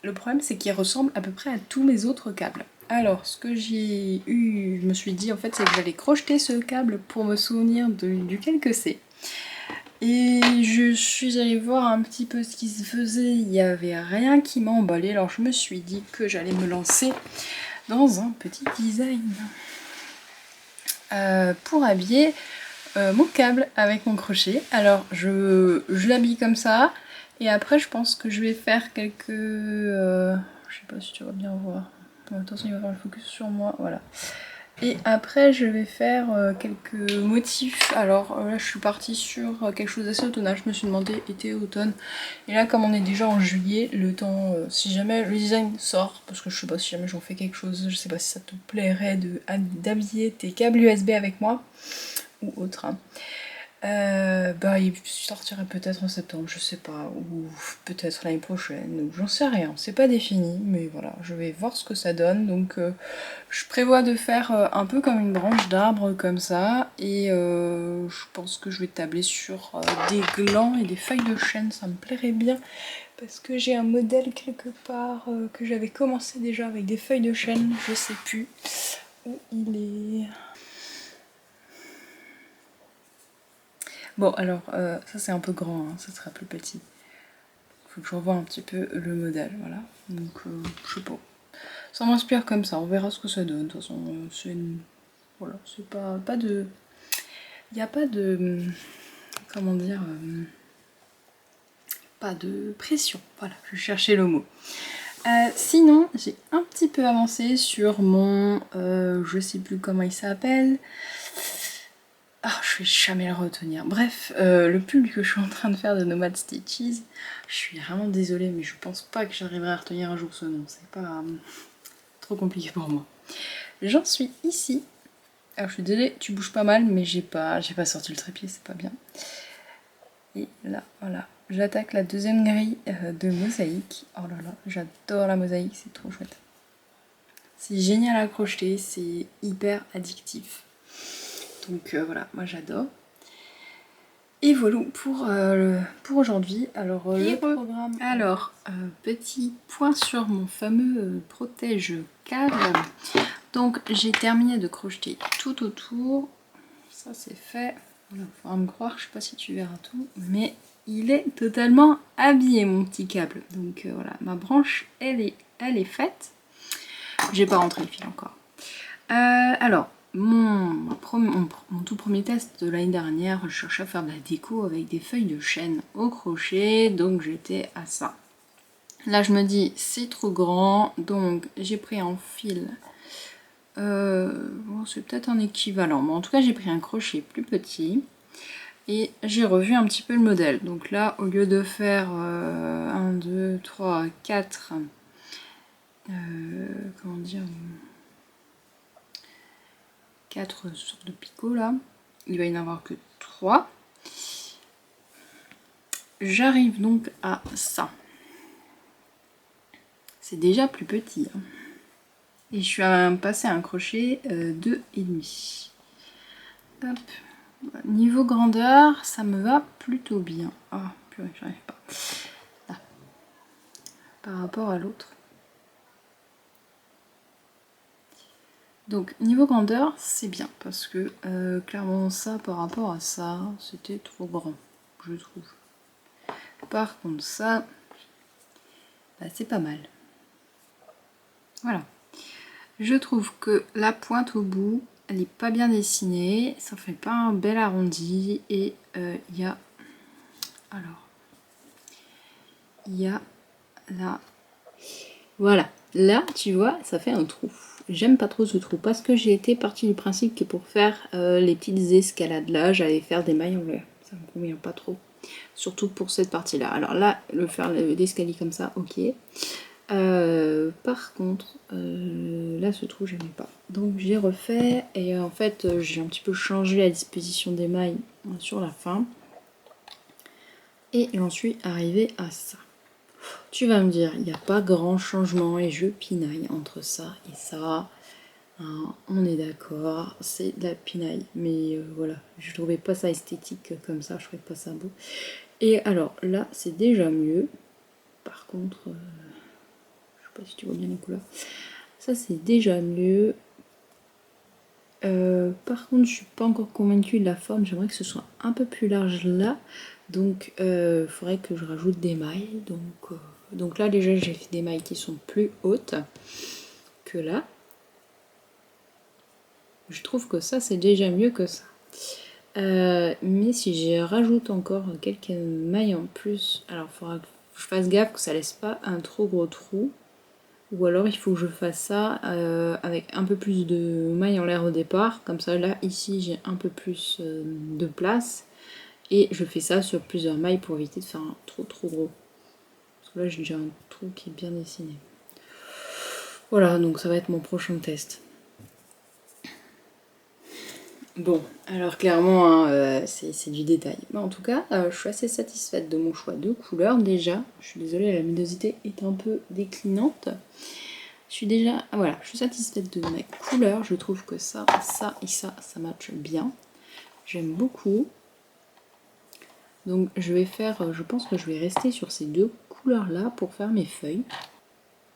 Le problème c'est qu'il ressemble à peu près à tous mes autres câbles. Alors ce que je me suis dit en fait c'est que j'allais crocheter ce câble pour me souvenir duquel que c'est. Et je suis allée voir un petit peu ce qui se faisait, il n'y avait rien qui m'a emballé, alors je me suis dit que j'allais me lancer dans un petit design pour habiller mon câble avec mon crochet. Alors je l'habille comme ça, Et après je pense que je vais faire quelques... je sais pas si tu vas bien voir. Attention, il va faire le focus sur moi, voilà. Et après je vais faire quelques motifs. Alors là je suis partie sur quelque chose d'assez automnal. Je me suis demandé été, automne. Et là comme on est déjà en juillet, le temps, si jamais le design sort, parce que je sais pas si jamais j'en fais quelque chose, je sais pas si ça te plairait d'habiller tes câbles USB avec moi ou autre. Hein. Bah il sortirait peut-être en septembre, je sais pas, ou peut-être l'année prochaine, ou j'en sais rien, c'est pas défini, mais voilà, je vais voir ce que ça donne. Donc je prévois de faire un peu comme une branche d'arbre comme ça, et je pense que je vais tabler sur des glands et des feuilles de chêne, ça me plairait bien, parce que j'ai un modèle quelque part que j'avais commencé déjà avec des feuilles de chêne, je sais plus où il est... Bon alors, ça c'est un peu grand, hein, ça sera plus petit. Faut que je revoie un petit peu le modèle, voilà. Donc, je sais pas. Ça m'inspire comme ça, on verra ce que ça donne. De toute façon, c'est une... Voilà, c'est pas de... Il n'y a pas de... Comment dire pas de pression, voilà, je cherchais le mot. Sinon, j'ai un petit peu avancé sur mon... je sais plus comment il s'appelle... Ah, je vais jamais le retenir. Bref, le pull que je suis en train de faire de Nomad Stitches, je suis vraiment désolée, mais je pense pas que j'arriverai à retenir un jour ce nom. C'est pas trop compliqué pour moi. J'en suis ici. Alors je suis désolée, tu bouges pas mal, mais j'ai pas sorti le trépied, c'est pas bien. Et là, voilà. J'attaque la deuxième grille de mosaïque. Oh là là, j'adore la mosaïque, c'est trop chouette. C'est génial à crocheter, c'est hyper addictif. Donc voilà, moi j'adore. Et voilà pour aujourd'hui. Alors le programme. Alors, petit point sur mon fameux protège-cave. Donc j'ai terminé de crocheter tout autour. Ça c'est fait. Voilà, faudra me croire, je sais pas si tu verras tout, mais il est totalement habillé mon petit câble. Donc voilà, ma branche elle est faite. J'ai pas rentré le fil encore. Alors, mon tout premier test de l'année dernière, je cherchais à faire de la déco avec des feuilles de chêne au crochet, donc j'étais à ça. Là, je me dis, c'est trop grand, donc j'ai pris un fil. Bon, c'est peut-être un équivalent, mais en tout cas, j'ai pris un crochet plus petit. Et j'ai revu un petit peu le modèle. Donc là, au lieu de faire 1, 2, 3, 4... comment dire... 4 sortes de picots là, il va y en avoir que 3. J'arrive donc à ça. C'est déjà plus petit. Hein. Et je suis passé à un crochet 2,5. Hop. Niveau grandeur, ça me va plutôt bien. Ah, purée, j'arrive pas. Là. Par rapport à l'autre. Donc niveau grandeur, c'est bien. Parce que clairement ça, par rapport à ça, c'était trop grand, je trouve. Par contre ça, bah, c'est pas mal. Voilà. Je trouve que la pointe au bout, elle n'est pas bien dessinée, ça fait pas un bel arrondi et il y a... Alors, il y a là... Voilà, là tu vois, ça fait un trou. J'aime pas trop ce trou parce que j'ai été partie du principe que pour faire les petites escalades là, j'allais faire des mailles en l'air. Ça me convient pas trop. Surtout pour cette partie là. Alors là, le faire l'escalier comme ça, ok. Par contre, là ce trou j'aimais pas. Donc j'ai refait et en fait j'ai un petit peu changé la disposition des mailles sur la fin. Et j'en suis arrivée à ça. Tu vas me dire, il n'y a pas grand changement et je pinaille entre ça et ça. Hein, on est d'accord, c'est de la pinaille. Mais voilà, je trouvais pas ça esthétique comme ça, je trouvais pas ça beau. Et alors là, c'est déjà mieux. Par contre, je sais pas si tu vois bien les couleurs. Ça, c'est déjà mieux. Par contre, je suis pas encore convaincue de la forme. J'aimerais que ce soit un peu plus large là. Donc, il faudrait que je rajoute des mailles. Donc là, déjà, j'ai fait des mailles qui sont plus hautes que là. Je trouve que ça, c'est déjà mieux que ça. Mais si j'y rajoute encore quelques mailles en plus, alors il faudra que je fasse gaffe que ça laisse pas un trop gros trou. Ou alors il faut que je fasse ça avec un peu plus de mailles en l'air au départ. Comme ça là, ici j'ai un peu plus de place. Et je fais ça sur plusieurs mailles pour éviter de faire un trop gros. Parce que là j'ai déjà un trou qui est bien dessiné. Voilà, donc ça va être mon prochain test. Bon, alors clairement, hein, c'est du détail. Mais en tout cas, je suis assez satisfaite de mon choix de couleur déjà. Je suis désolée, la luminosité est un peu déclinante. Je suis déjà, voilà, je suis satisfaite de mes couleurs. Je trouve que ça et ça matche bien. J'aime beaucoup. Donc je vais faire, je pense que je vais rester sur ces deux couleurs-là pour faire mes feuilles.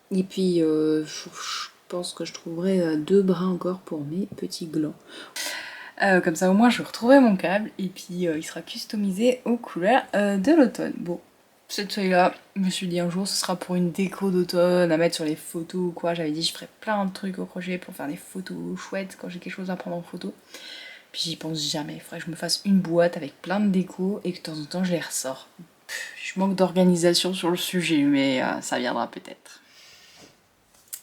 Et puis, je pense que je trouverai deux brins encore pour mes petits glands. Comme ça au moins je retrouverai mon câble et puis il sera customisé aux couleurs de l'automne. Bon, cette feuille là, je me suis dit un jour ce sera pour une déco d'automne à mettre sur les photos ou quoi. J'avais dit je ferais plein de trucs au crochet pour faire des photos chouettes quand j'ai quelque chose à prendre en photo. Puis j'y pense jamais, il faudrait que je me fasse une boîte avec plein de déco et que de temps en temps je les ressors. Je manque d'organisation sur le sujet mais ça viendra peut-être.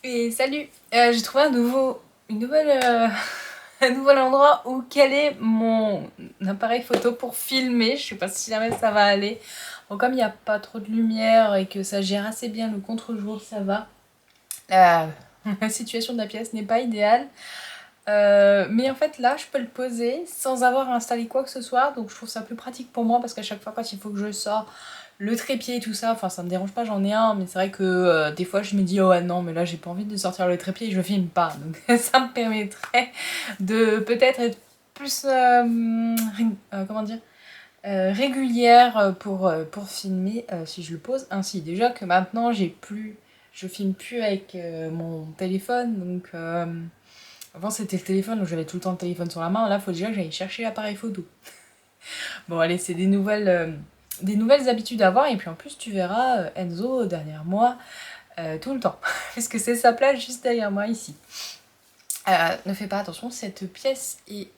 Et salut, j'ai trouvé un nouvel endroit où caler mon appareil photo pour filmer. Je sais pas si jamais ça va aller. Bon, comme il n'y a pas trop de lumière et que ça gère assez bien le contre-jour, ça va. La situation de la pièce n'est pas idéale. Mais en fait là je peux le poser sans avoir installé quoi que ce soit. Donc je trouve ça plus pratique pour moi parce qu'à chaque fois quand il faut que je sors le trépied et tout ça, enfin ça me dérange pas, j'en ai un, mais c'est vrai que des fois je me dis oh ouais, non mais là j'ai pas envie de sortir le trépied et je filme pas. Donc ça me permettrait de peut-être être plus comment dire régulière pour filmer si je le pose ainsi. Déjà que maintenant je filme plus avec mon téléphone, donc avant c'était le téléphone, donc j'avais tout le temps le téléphone sur la main. Là faut déjà que j'aille chercher l'appareil photo. Bon allez, c'est des nouvelles habitudes à avoir. Et puis en plus tu verras Enzo derrière moi tout le temps. Puisque c'est sa place juste derrière moi ici. Ne fais pas attention, cette pièce est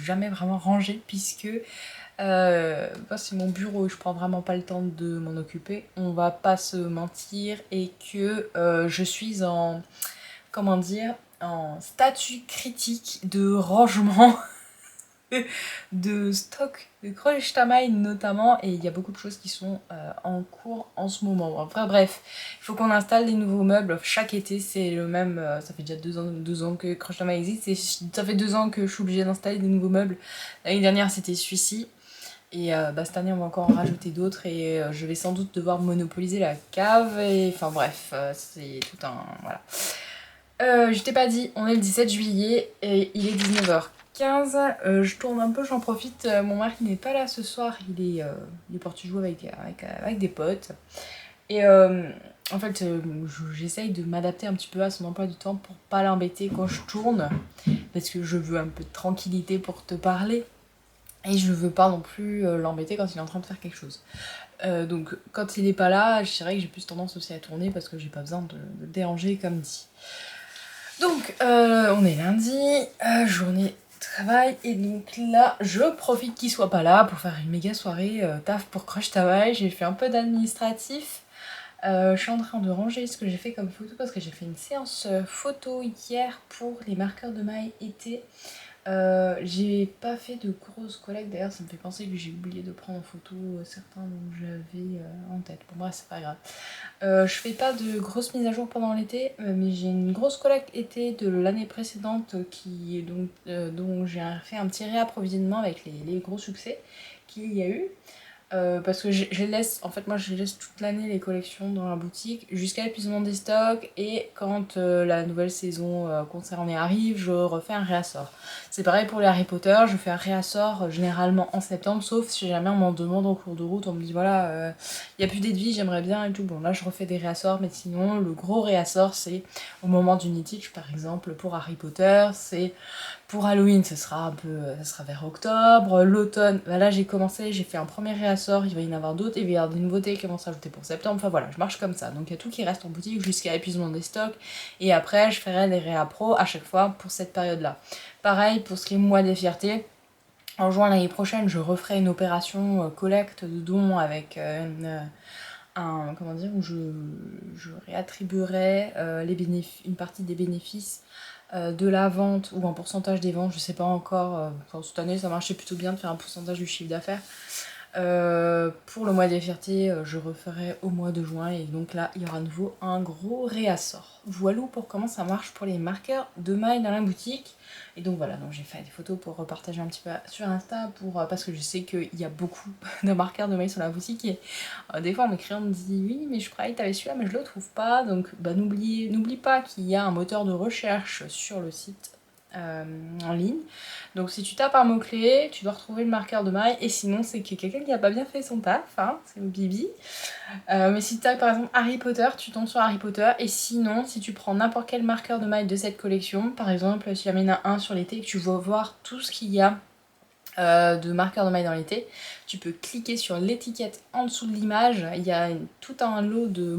jamais vraiment rangée puisque c'est mon bureau, je prends vraiment pas le temps de m'en occuper. On va pas se mentir et que je suis en... comment dire, en statut critique de rangement de stock de Kreutztamein notamment, et il y a beaucoup de choses qui sont en cours en ce moment. Enfin bref, il faut qu'on installe des nouveaux meubles chaque été, c'est le même, ça fait déjà 2 ans que Kreutztamein existe, et ça fait 2 ans que je suis obligée d'installer des nouveaux meubles. L'année dernière c'était celui-ci, et cette année on va encore en rajouter d'autres, et je vais sans doute devoir monopoliser la cave, et enfin bref, c'est tout un... voilà. Je t'ai pas dit, on est le 17 juillet et il est 19h15. Je tourne un peu, j'en profite. Mon mari n'est pas là ce soir, il est parti jouer avec des potes. Et en fait, j'essaye de m'adapter un petit peu à son emploi du temps pour pas l'embêter quand je tourne. Parce que je veux un peu de tranquillité pour te parler. Et je veux pas non plus l'embêter quand il est en train de faire quelque chose. Donc quand il est pas là, je dirais que j'ai plus tendance aussi à tourner parce que j'ai pas besoin de le déranger comme dit. Donc on est lundi, journée de travail, et donc là je profite qu'il soit pas là pour faire une méga soirée taf pour Kreutztamein. J'ai fait un peu d'administratif. Je suis en train de ranger ce que j'ai fait comme photo parce que j'ai fait une séance photo hier pour les marqueurs de maille été. J'ai pas fait de grosses collectes, d'ailleurs ça me fait penser que j'ai oublié de prendre en photo certains dont j'avais en tête. Bon bref, c'est pas grave. Je fais pas de grosses mises à jour pendant l'été, mais j'ai une grosse collecte été de l'année précédente qui est donc, dont j'ai fait un petit réapprovisionnement avec les gros succès qu'il y a eu. Parce que je laisse, en fait moi je laisse toute l'année les collections dans la boutique jusqu'à l'épuisement des stocks, et quand la nouvelle saison concernée arrive, je refais un réassort. C'est pareil pour les Harry Potter, je fais un réassort généralement en septembre, sauf si jamais on m'en demande en cours de route, on me dit voilà, il n'y a plus d'Edwige, j'aimerais bien et tout. Bon là je refais des réassorts, mais sinon le gros réassort c'est au moment du Knittage par exemple pour Harry Potter, c'est... Pour Halloween, ça sera vers octobre. L'automne, bah là j'ai fait un premier réassort, il va y en avoir d'autres, et il va y avoir des nouveautés qui vont s'ajouter pour septembre. Enfin voilà, je marche comme ça. Donc il y a tout qui reste en boutique jusqu'à l'épuisement des stocks, et après je ferai des réappros à chaque fois pour cette période-là. Pareil pour ce qui est mois des fiertés. En juin l'année prochaine, je referai une opération collecte de dons avec comment dire, où je réattribuerai une partie des bénéfices de la vente ou un pourcentage des ventes, je sais pas encore. Cette année, ça marchait plutôt bien de faire un pourcentage du chiffre d'affaires. Pour le mois des fiertés, je referai au mois de juin et donc là, il y aura à nouveau un gros réassort. Voilà pour comment ça marche pour les marqueurs de mailles dans la boutique. Et donc voilà, donc j'ai fait des photos pour repartager un petit peu sur Insta parce que je sais qu'il y a beaucoup de marqueurs de mailles sur la boutique et des fois mes clients me disent oui mais je croyais que t'avais celui-là mais je le trouve pas. Donc bah, n'oublie pas qu'il y a un moteur de recherche sur le site en ligne. Donc si tu tapes un mot-clé, tu dois retrouver le marqueur de maille et sinon c'est que quelqu'un qui a pas bien fait son taf, hein, c'est le bibi. Mais si tu tapes par exemple Harry Potter, tu tombes sur Harry Potter et sinon si tu prends n'importe quel marqueur de maille de cette collection, par exemple si jamais il y en a un sur l'été et que tu veux voir tout ce qu'il y a de marqueurs de maille dans l'été, tu peux cliquer sur l'étiquette en dessous de l'image, il y a tout un lot de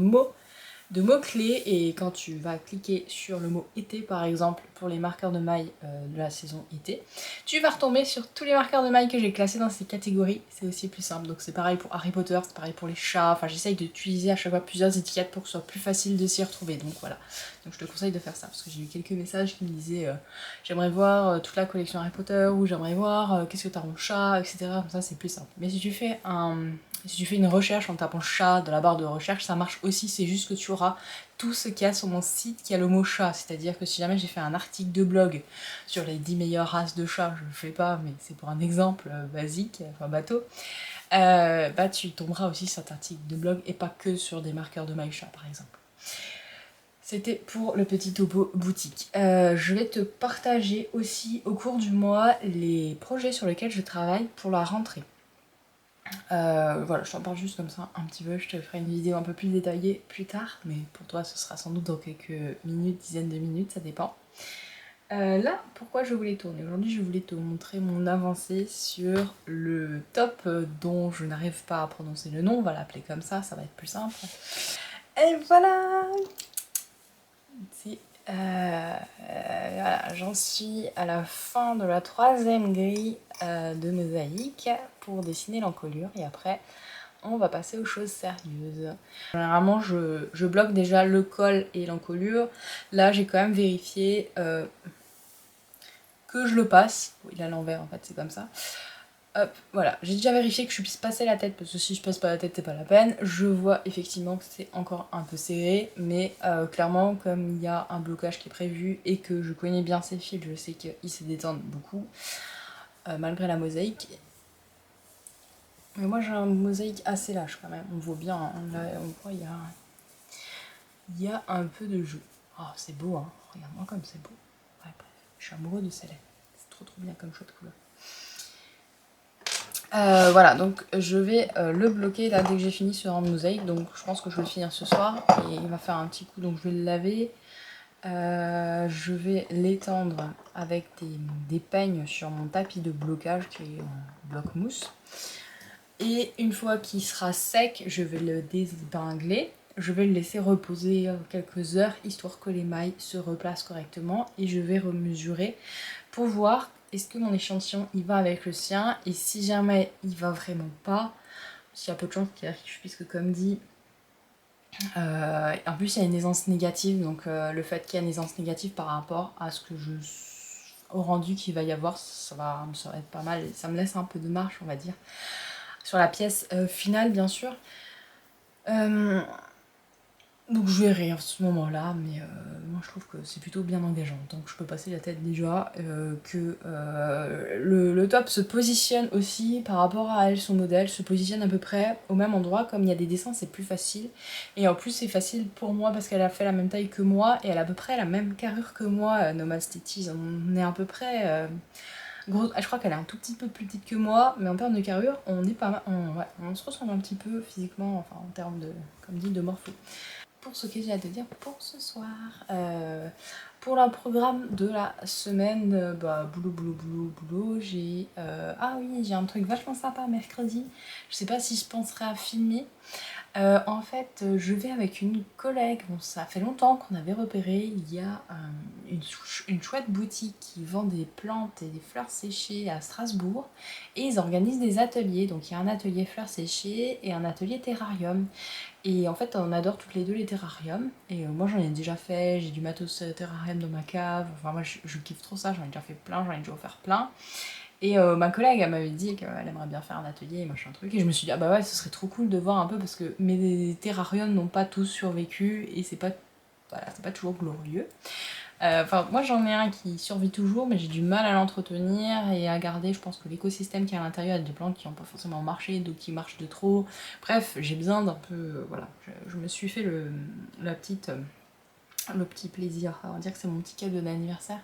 mots-clés et quand tu vas cliquer sur le mot été par exemple pour les marqueurs de maille de la saison été, tu vas retomber sur tous les marqueurs de maille que j'ai classés dans ces catégories, c'est aussi plus simple. Donc c'est pareil pour Harry Potter, c'est pareil pour les chats, enfin j'essaye d'utiliser à chaque fois plusieurs étiquettes pour que ce soit plus facile de s'y retrouver, donc voilà. Donc je te conseille de faire ça parce que j'ai eu quelques messages qui me disaient j'aimerais voir toute la collection Harry Potter ou j'aimerais voir qu'est-ce que t'as en chat, etc. Comme ça c'est plus simple. Mais si tu fais une recherche en tapant chat dans la barre de recherche, ça marche aussi, c'est juste que tu auras tout ce qu'il y a sur mon site qui a le mot chat. C'est-à-dire que si jamais j'ai fait un article de blog sur les 10 meilleures races de chats, je le fais pas, mais c'est pour un exemple basique, enfin bateau, bah tu tomberas aussi sur cet article de blog et pas que sur des marqueurs de maille chat par exemple. C'était pour le petit topo boutique. Je vais te partager aussi au cours du mois les projets sur lesquels je travaille pour la rentrée. Voilà, je t'en parle juste comme ça un petit peu, je te ferai une vidéo un peu plus détaillée plus tard, mais pour toi ce sera sans doute dans quelques minutes, dizaines de minutes, ça dépend. Là, pourquoi je voulais tourner? Aujourd'hui, je voulais te montrer mon avancée sur le top dont je n'arrive pas à prononcer le nom, on va l'appeler comme ça va être plus simple. Et voilà! Voilà, j'en suis à la fin de la 3e grille de mosaïque pour dessiner l'encolure et après on va passer aux choses sérieuses. Généralement je bloque déjà le col et l'encolure. Là j'ai quand même vérifié que je le passe. Il est à l'envers en fait, c'est comme ça. Hop, voilà, j'ai déjà vérifié que je puisse passer la tête parce que si je passe pas la tête c'est pas la peine. Je vois effectivement que c'est encore un peu serré, mais clairement comme il y a un blocage qui est prévu et que je connais bien ces fils, je sais qu'ils se détendent beaucoup malgré la mosaïque. Mais moi j'ai un mosaïque assez lâche quand même, on voit bien, hein, là, on voit il y a un peu de jeu. Oh c'est beau hein, regarde-moi comme c'est beau. Ouais, bref, je suis amoureux de celle-là, c'est trop bien comme choix de couleur. Voilà, donc je vais le bloquer là dès que j'ai fini ce rang de mosaïque, donc je pense que je vais le finir ce soir et il va faire un petit coup, donc je vais le laver. Je vais l'étendre avec des peignes sur mon tapis de blocage qui est en bloc mousse. Et une fois qu'il sera sec, je vais le désépingler. Je vais le laisser reposer quelques heures histoire que les mailles se replacent correctement et je vais remesurer pour voir est-ce que mon échantillon il va avec le sien et si jamais il va vraiment pas, s'il y a peu de chance qu'il arrive puisque comme dit, en plus il y a une aisance négative donc le fait qu'il y ait une aisance négative par rapport à ce que au rendu qu'il va y avoir, ça va être pas mal et ça me laisse un peu de marge on va dire sur la pièce finale bien sûr. Donc je verrai à ce moment-là, mais moi je trouve que c'est plutôt bien engageant. Donc je peux passer la tête déjà, que le top se positionne aussi par rapport à elle, son modèle, se positionne à peu près au même endroit. Comme il y a des dessins, c'est plus facile. Et en plus c'est facile pour moi parce qu'elle a fait la même taille que moi et elle a à peu près la même carrure que moi, Nomad Stitches. On est à peu près... Gros, je crois qu'elle est un tout petit peu plus petite que moi, mais en termes de carrure, on est pas mal, on se ressemble un petit peu physiquement, enfin en termes de, comme dit, de morpho. Pour ce que j'ai à te dire pour ce soir. Pour le programme de la semaine, boulot, j'ai... ah oui, j'ai un truc vachement sympa mercredi. Je sais pas si je penserai à filmer. En fait, je vais avec une collègue. Bon, ça fait longtemps qu'on avait repéré. Il y a une chouette boutique qui vend des plantes et des fleurs séchées à Strasbourg. Et ils organisent des ateliers. Donc il y a un atelier fleurs séchées et un atelier terrarium. Et en fait, on adore toutes les deux les terrariums. Et moi, j'en ai déjà fait. J'ai du matos terrarium dans ma cave. Enfin, moi, je kiffe trop ça. J'en ai déjà fait plein. J'en ai déjà offert plein. Et ma collègue, elle m'avait dit qu'elle aimerait bien faire un atelier et machin truc. Et je me suis dit, ah bah ouais, ce serait trop cool de voir un peu parce que mes terrariums n'ont pas tous survécu et c'est pas, voilà, c'est pas toujours glorieux. Enfin, moi j'en ai un qui survit toujours, mais j'ai du mal à l'entretenir et à garder. Je pense que l'écosystème qui est à l'intérieur, il y a des plantes qui n'ont pas forcément marché, d'autres qui marchent de trop. Bref, j'ai besoin d'un peu. Voilà, je me suis fait le petit plaisir. On va dire que c'est mon petit cadeau d'anniversaire.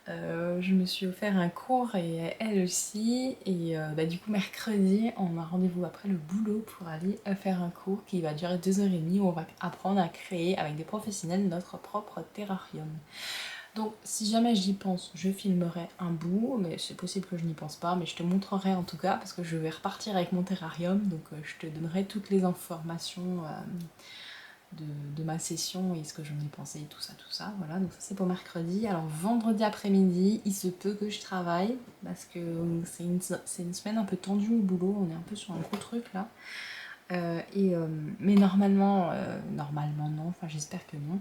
Je me suis offert un cours et elle aussi. Et du coup, mercredi, on a rendez-vous après le boulot pour aller faire un cours qui va durer 2h30 où on va apprendre à créer avec des professionnels notre propre terrarium. Donc, si jamais j'y pense, je filmerai un bout, mais c'est possible que je n'y pense pas, mais je te montrerai en tout cas parce que je vais repartir avec mon terrarium. Donc, je te donnerai toutes les informations. De ma session et ce que j'en ai pensé et tout ça, voilà, donc ça c'est pour mercredi. Alors vendredi après-midi, il se peut que je travaille parce que c'est une semaine un peu tendue au boulot, on est un peu sur un gros truc là. Mais normalement non, enfin j'espère que non.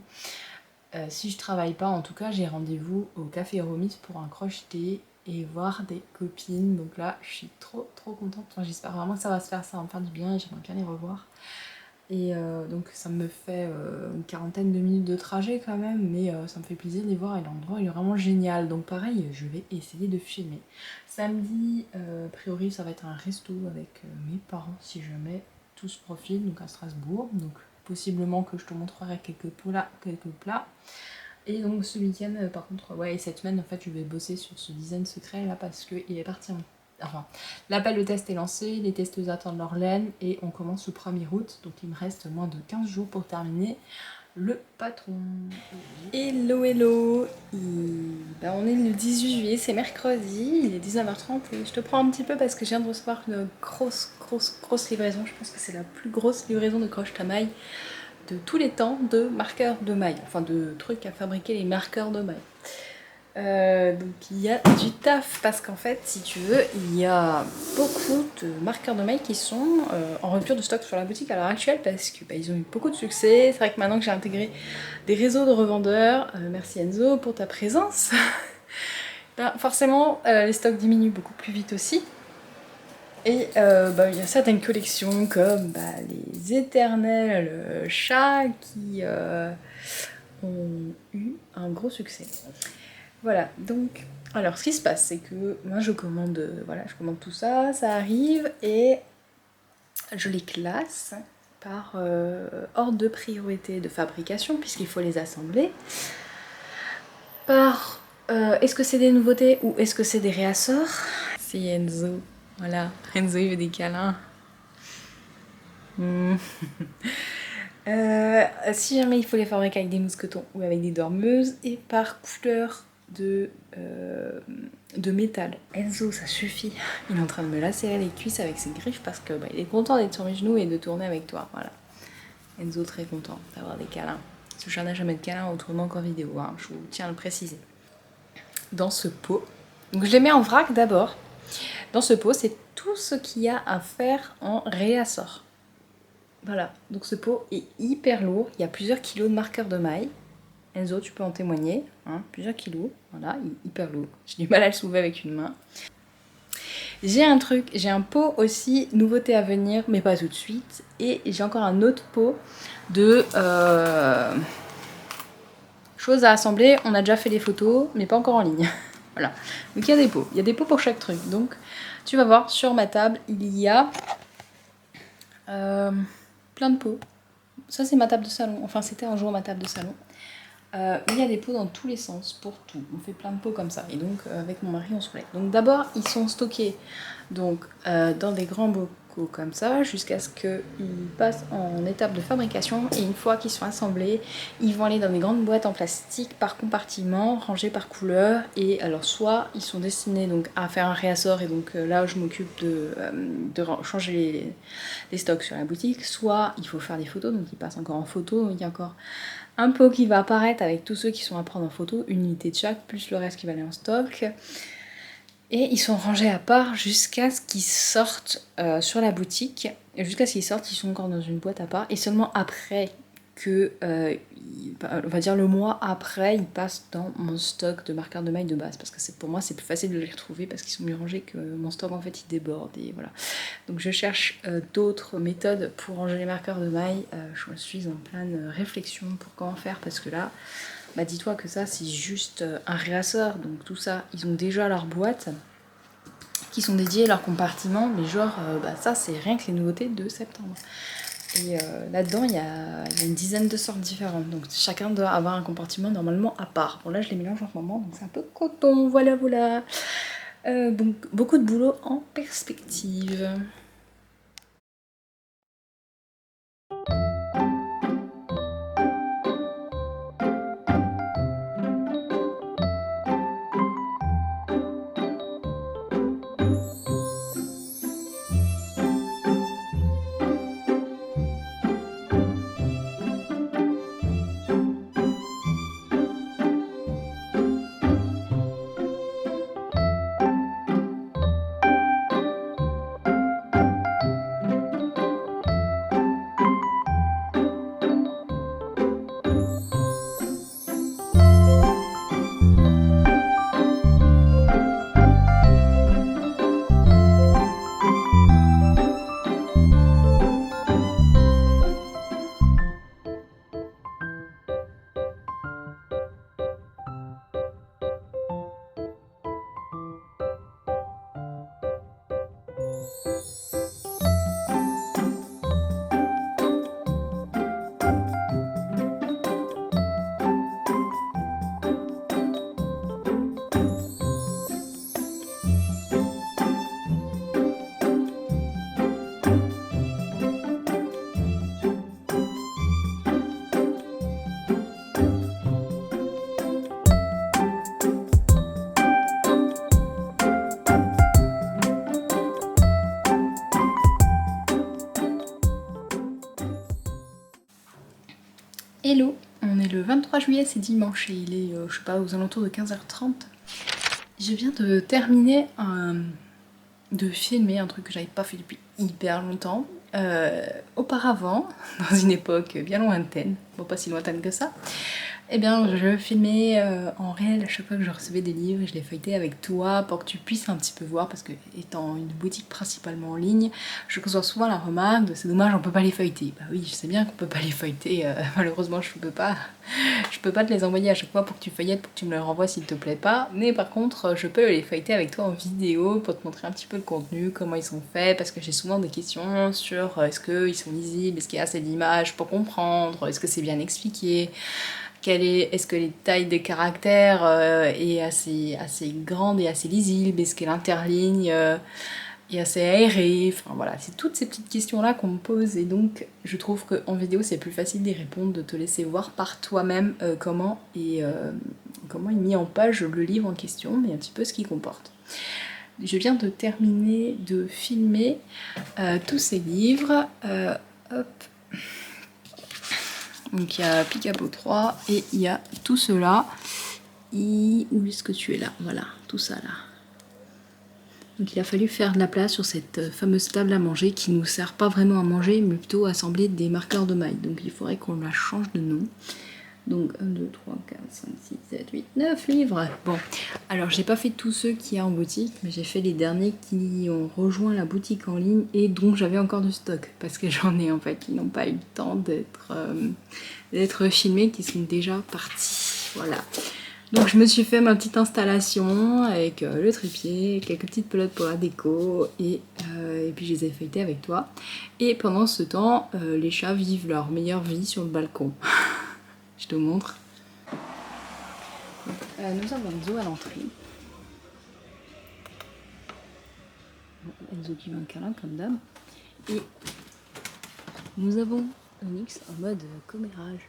Si je travaille pas, en tout cas j'ai rendez-vous au Café Romis pour un crocheté et voir des copines, donc là je suis trop contente, enfin, j'espère vraiment que ça va se faire, ça va me faire du bien et j'aimerais bien les revoir. Et donc ça me fait une quarantaine de minutes de trajet quand même, mais ça me fait plaisir de les voir et l'endroit il est vraiment génial. Donc pareil, je vais essayer de filmer. Samedi, a priori ça va être un resto avec mes parents si jamais tout se profile, donc à Strasbourg. Donc possiblement que je te montrerai quelques plats. Et donc ce week-end par contre, ouais, et cette semaine en fait je vais bosser sur ce design secret là parce qu'il est parti Enfin, l'appel de test est lancé, les testeuses attendent leur laine et on commence le 1er août, donc il me reste moins de 15 jours pour terminer le patron. Hello, on est le 18 juillet, c'est mercredi, il est 19h30 et je te prends un petit peu parce que je viens de recevoir une grosse livraison. Je pense que c'est la plus grosse livraison de croche à maille de tous les temps de marqueurs de maille, enfin de trucs à fabriquer les marqueurs de maille. Donc il y a du taf parce qu'en fait si tu veux il y a beaucoup de marqueurs de maille qui sont en rupture de stock sur la boutique à l'heure actuelle parce que ils ont eu beaucoup de succès. C'est vrai que maintenant que j'ai intégré des réseaux de revendeurs, merci Enzo pour ta présence, forcément les stocks diminuent beaucoup plus vite aussi. Et il y a certaines collections comme les éternels chats qui ont eu un gros succès. Voilà, donc, alors ce qui se passe, c'est que moi je commande tout ça, ça arrive et je les classe par ordre de priorité de fabrication puisqu'il faut les assembler, par est-ce que c'est des nouveautés ou est-ce que c'est des réassorts. C'est Enzo, voilà, Enzo il veut des câlins. Si jamais il faut les fabriquer avec des mousquetons ou avec des dormeuses et par couleur de métal. Enzo, ça suffit. Il est en train de me lacérer les cuisses avec ses griffes parce que il est content d'être sur mes genoux et de tourner avec toi. Voilà. Enzo très content d'avoir des câlins. Parce que je n'ai jamais de câlins autrement qu'en vidéo, hein. Je vous tiens à le préciser. Dans ce pot, donc je les mets en vrac d'abord. Dans ce pot, c'est tout ce qu'il y a à faire en réassort. Voilà, donc ce pot est hyper lourd. Il y a plusieurs kilos de marqueurs de maille. Enzo, tu peux en témoigner, hein, plusieurs kilos, voilà, il est hyper lourd. J'ai du mal à le soulever avec une main. J'ai un pot aussi, nouveauté à venir, mais pas tout de suite. Et j'ai encore un autre pot de choses à assembler. On a déjà fait les photos, mais pas encore en ligne. Voilà, donc il y a des pots pour chaque truc. Donc tu vas voir, sur ma table, il y a plein de pots. Ça c'est ma table de salon, enfin c'était un jour ma table de salon. Il y a des pots dans tous les sens, pour tout. On fait plein de pots comme ça. Et donc, avec mon mari, on se relaie. Donc d'abord, ils sont stockés donc, dans des grands comme ça jusqu'à ce qu'ils passent en étape de fabrication, et une fois qu'ils sont assemblés, ils vont aller dans des grandes boîtes en plastique par compartiment, rangées par couleur. Et alors soit ils sont destinés donc à faire un réassort, et donc là je m'occupe de changer les stocks sur la boutique, soit il faut faire des photos, donc ils passent encore en photo. Il y a encore un pot qui va apparaître avec tous ceux qui sont à prendre en photo, une unité de chaque, plus le reste qui va aller en stock. Et ils sont rangés à part jusqu'à ce qu'ils sortent sur la boutique. Et jusqu'à ce qu'ils sortent, ils sont encore dans une boîte à part. Et seulement après que, on va dire le mois après, ils passent dans mon stock de marqueurs de mailles de base. Parce que pour moi, c'est plus facile de les retrouver parce qu'ils sont mieux rangés, que mon stock en fait il déborde. Et voilà. Donc je cherche d'autres méthodes pour ranger les marqueurs de mailles. Je suis en pleine réflexion pour comment faire, parce que là, bah dis-toi que ça c'est juste un réassort, donc tout ça ils ont déjà leur boîte qui sont dédiées à leur compartiment, mais genre bah ça c'est rien que les nouveautés de septembre. Et là-dedans il y a une dizaine de sortes différentes, donc chacun doit avoir un compartiment normalement à part. Bon là je les mélange en ce moment, donc c'est un peu coton, voilà. Donc beaucoup de boulot en perspective. Hello, on est le 23 juillet, c'est dimanche et il est, je sais pas, aux alentours de 15h30. Je viens de terminer de filmer un truc que j'avais pas fait depuis hyper longtemps. Auparavant, dans une époque bien lointaine, bon pas si lointaine que ça, eh bien je filmais en réel à chaque fois que je recevais des livres, et je les feuilletais avec toi pour que tu puisses un petit peu voir, parce que étant une boutique principalement en ligne, je reçois souvent la remarque de c'est dommage on peut pas les feuilleter. Bah oui, je sais bien qu'on peut pas les feuilleter, malheureusement je peux pas te les envoyer à chaque fois pour que tu feuillettes, pour que tu me les renvoies s'il te plaît pas, mais par contre je peux les feuilleter avec toi en vidéo pour te montrer un petit peu le contenu, comment ils sont faits, parce que j'ai souvent des questions sur est-ce qu'ils sont lisibles, est-ce qu'il y a assez d'images pour comprendre, est-ce que c'est bien expliqué, est-ce que les tailles des caractères est assez grande et assez lisible, est-ce que l'interligne est assez aérée, enfin voilà, c'est toutes ces petites questions là qu'on me pose, et donc je trouve qu'en vidéo c'est plus facile d'y répondre, de te laisser voir par toi-même comment est mis en page le livre en question, mais un petit peu ce qu'il comporte. Je viens de terminer de filmer tous ces livres, hop. Donc il y a Picapo 3 et il y a tout cela. Où est-ce que tu es là? Voilà, tout ça là. Donc il a fallu faire de la place sur cette fameuse table à manger qui nous sert pas vraiment à manger, mais plutôt à assembler des marqueurs de mailles. Donc il faudrait qu'on la change de nom. Donc 1, 2, 3, 4, 5, 6, 7, 8, 9 livres. Bon, alors j'ai pas fait tous ceux qu'il y a en boutique, mais j'ai fait les derniers qui ont rejoint la boutique en ligne et dont j'avais encore du stock. Parce que j'en ai en fait qui n'ont pas eu le temps d'être filmés, qui sont déjà partis. Voilà. Donc je me suis fait ma petite installation avec le trépied, quelques petites pelotes pour la déco, et puis je les ai feuilletées avec toi. Et pendant ce temps, les chats vivent leur meilleure vie sur le balcon. Je te montre. Nous avons Enzo à l'entrée. Enzo qui veut un câlin comme d'hab. Et nous avons Onyx en mode commérage.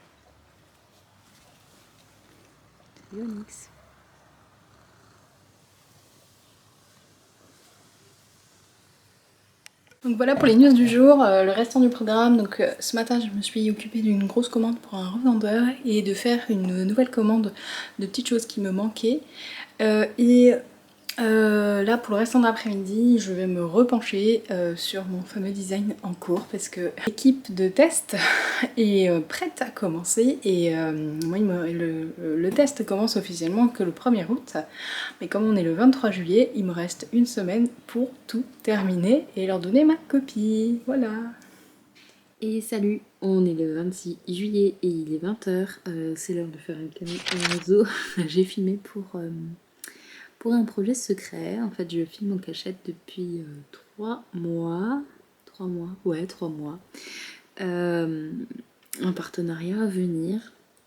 Salut Onyx. Donc voilà pour les news du jour, le restant du programme. Donc ce matin je me suis occupée d'une grosse commande pour un revendeur et de faire une nouvelle commande de petites choses qui me manquaient. Là pour le restant de l'après-midi je vais me repencher sur mon fameux design en cours parce que l'équipe de test est prête à commencer et moi le test commence officiellement que le 1er août, mais comme on est le 23 juillet il me reste une semaine pour tout terminer et leur donner ma copie, voilà. Et salut, on est le 26 juillet et il est 20 h, c'est l'heure de faire un câlin au réseau. J'ai filmé pour un projet secret. En fait je filme en cachette depuis 3 mois. 3 mois, ouais 3 mois. Un partenariat à venir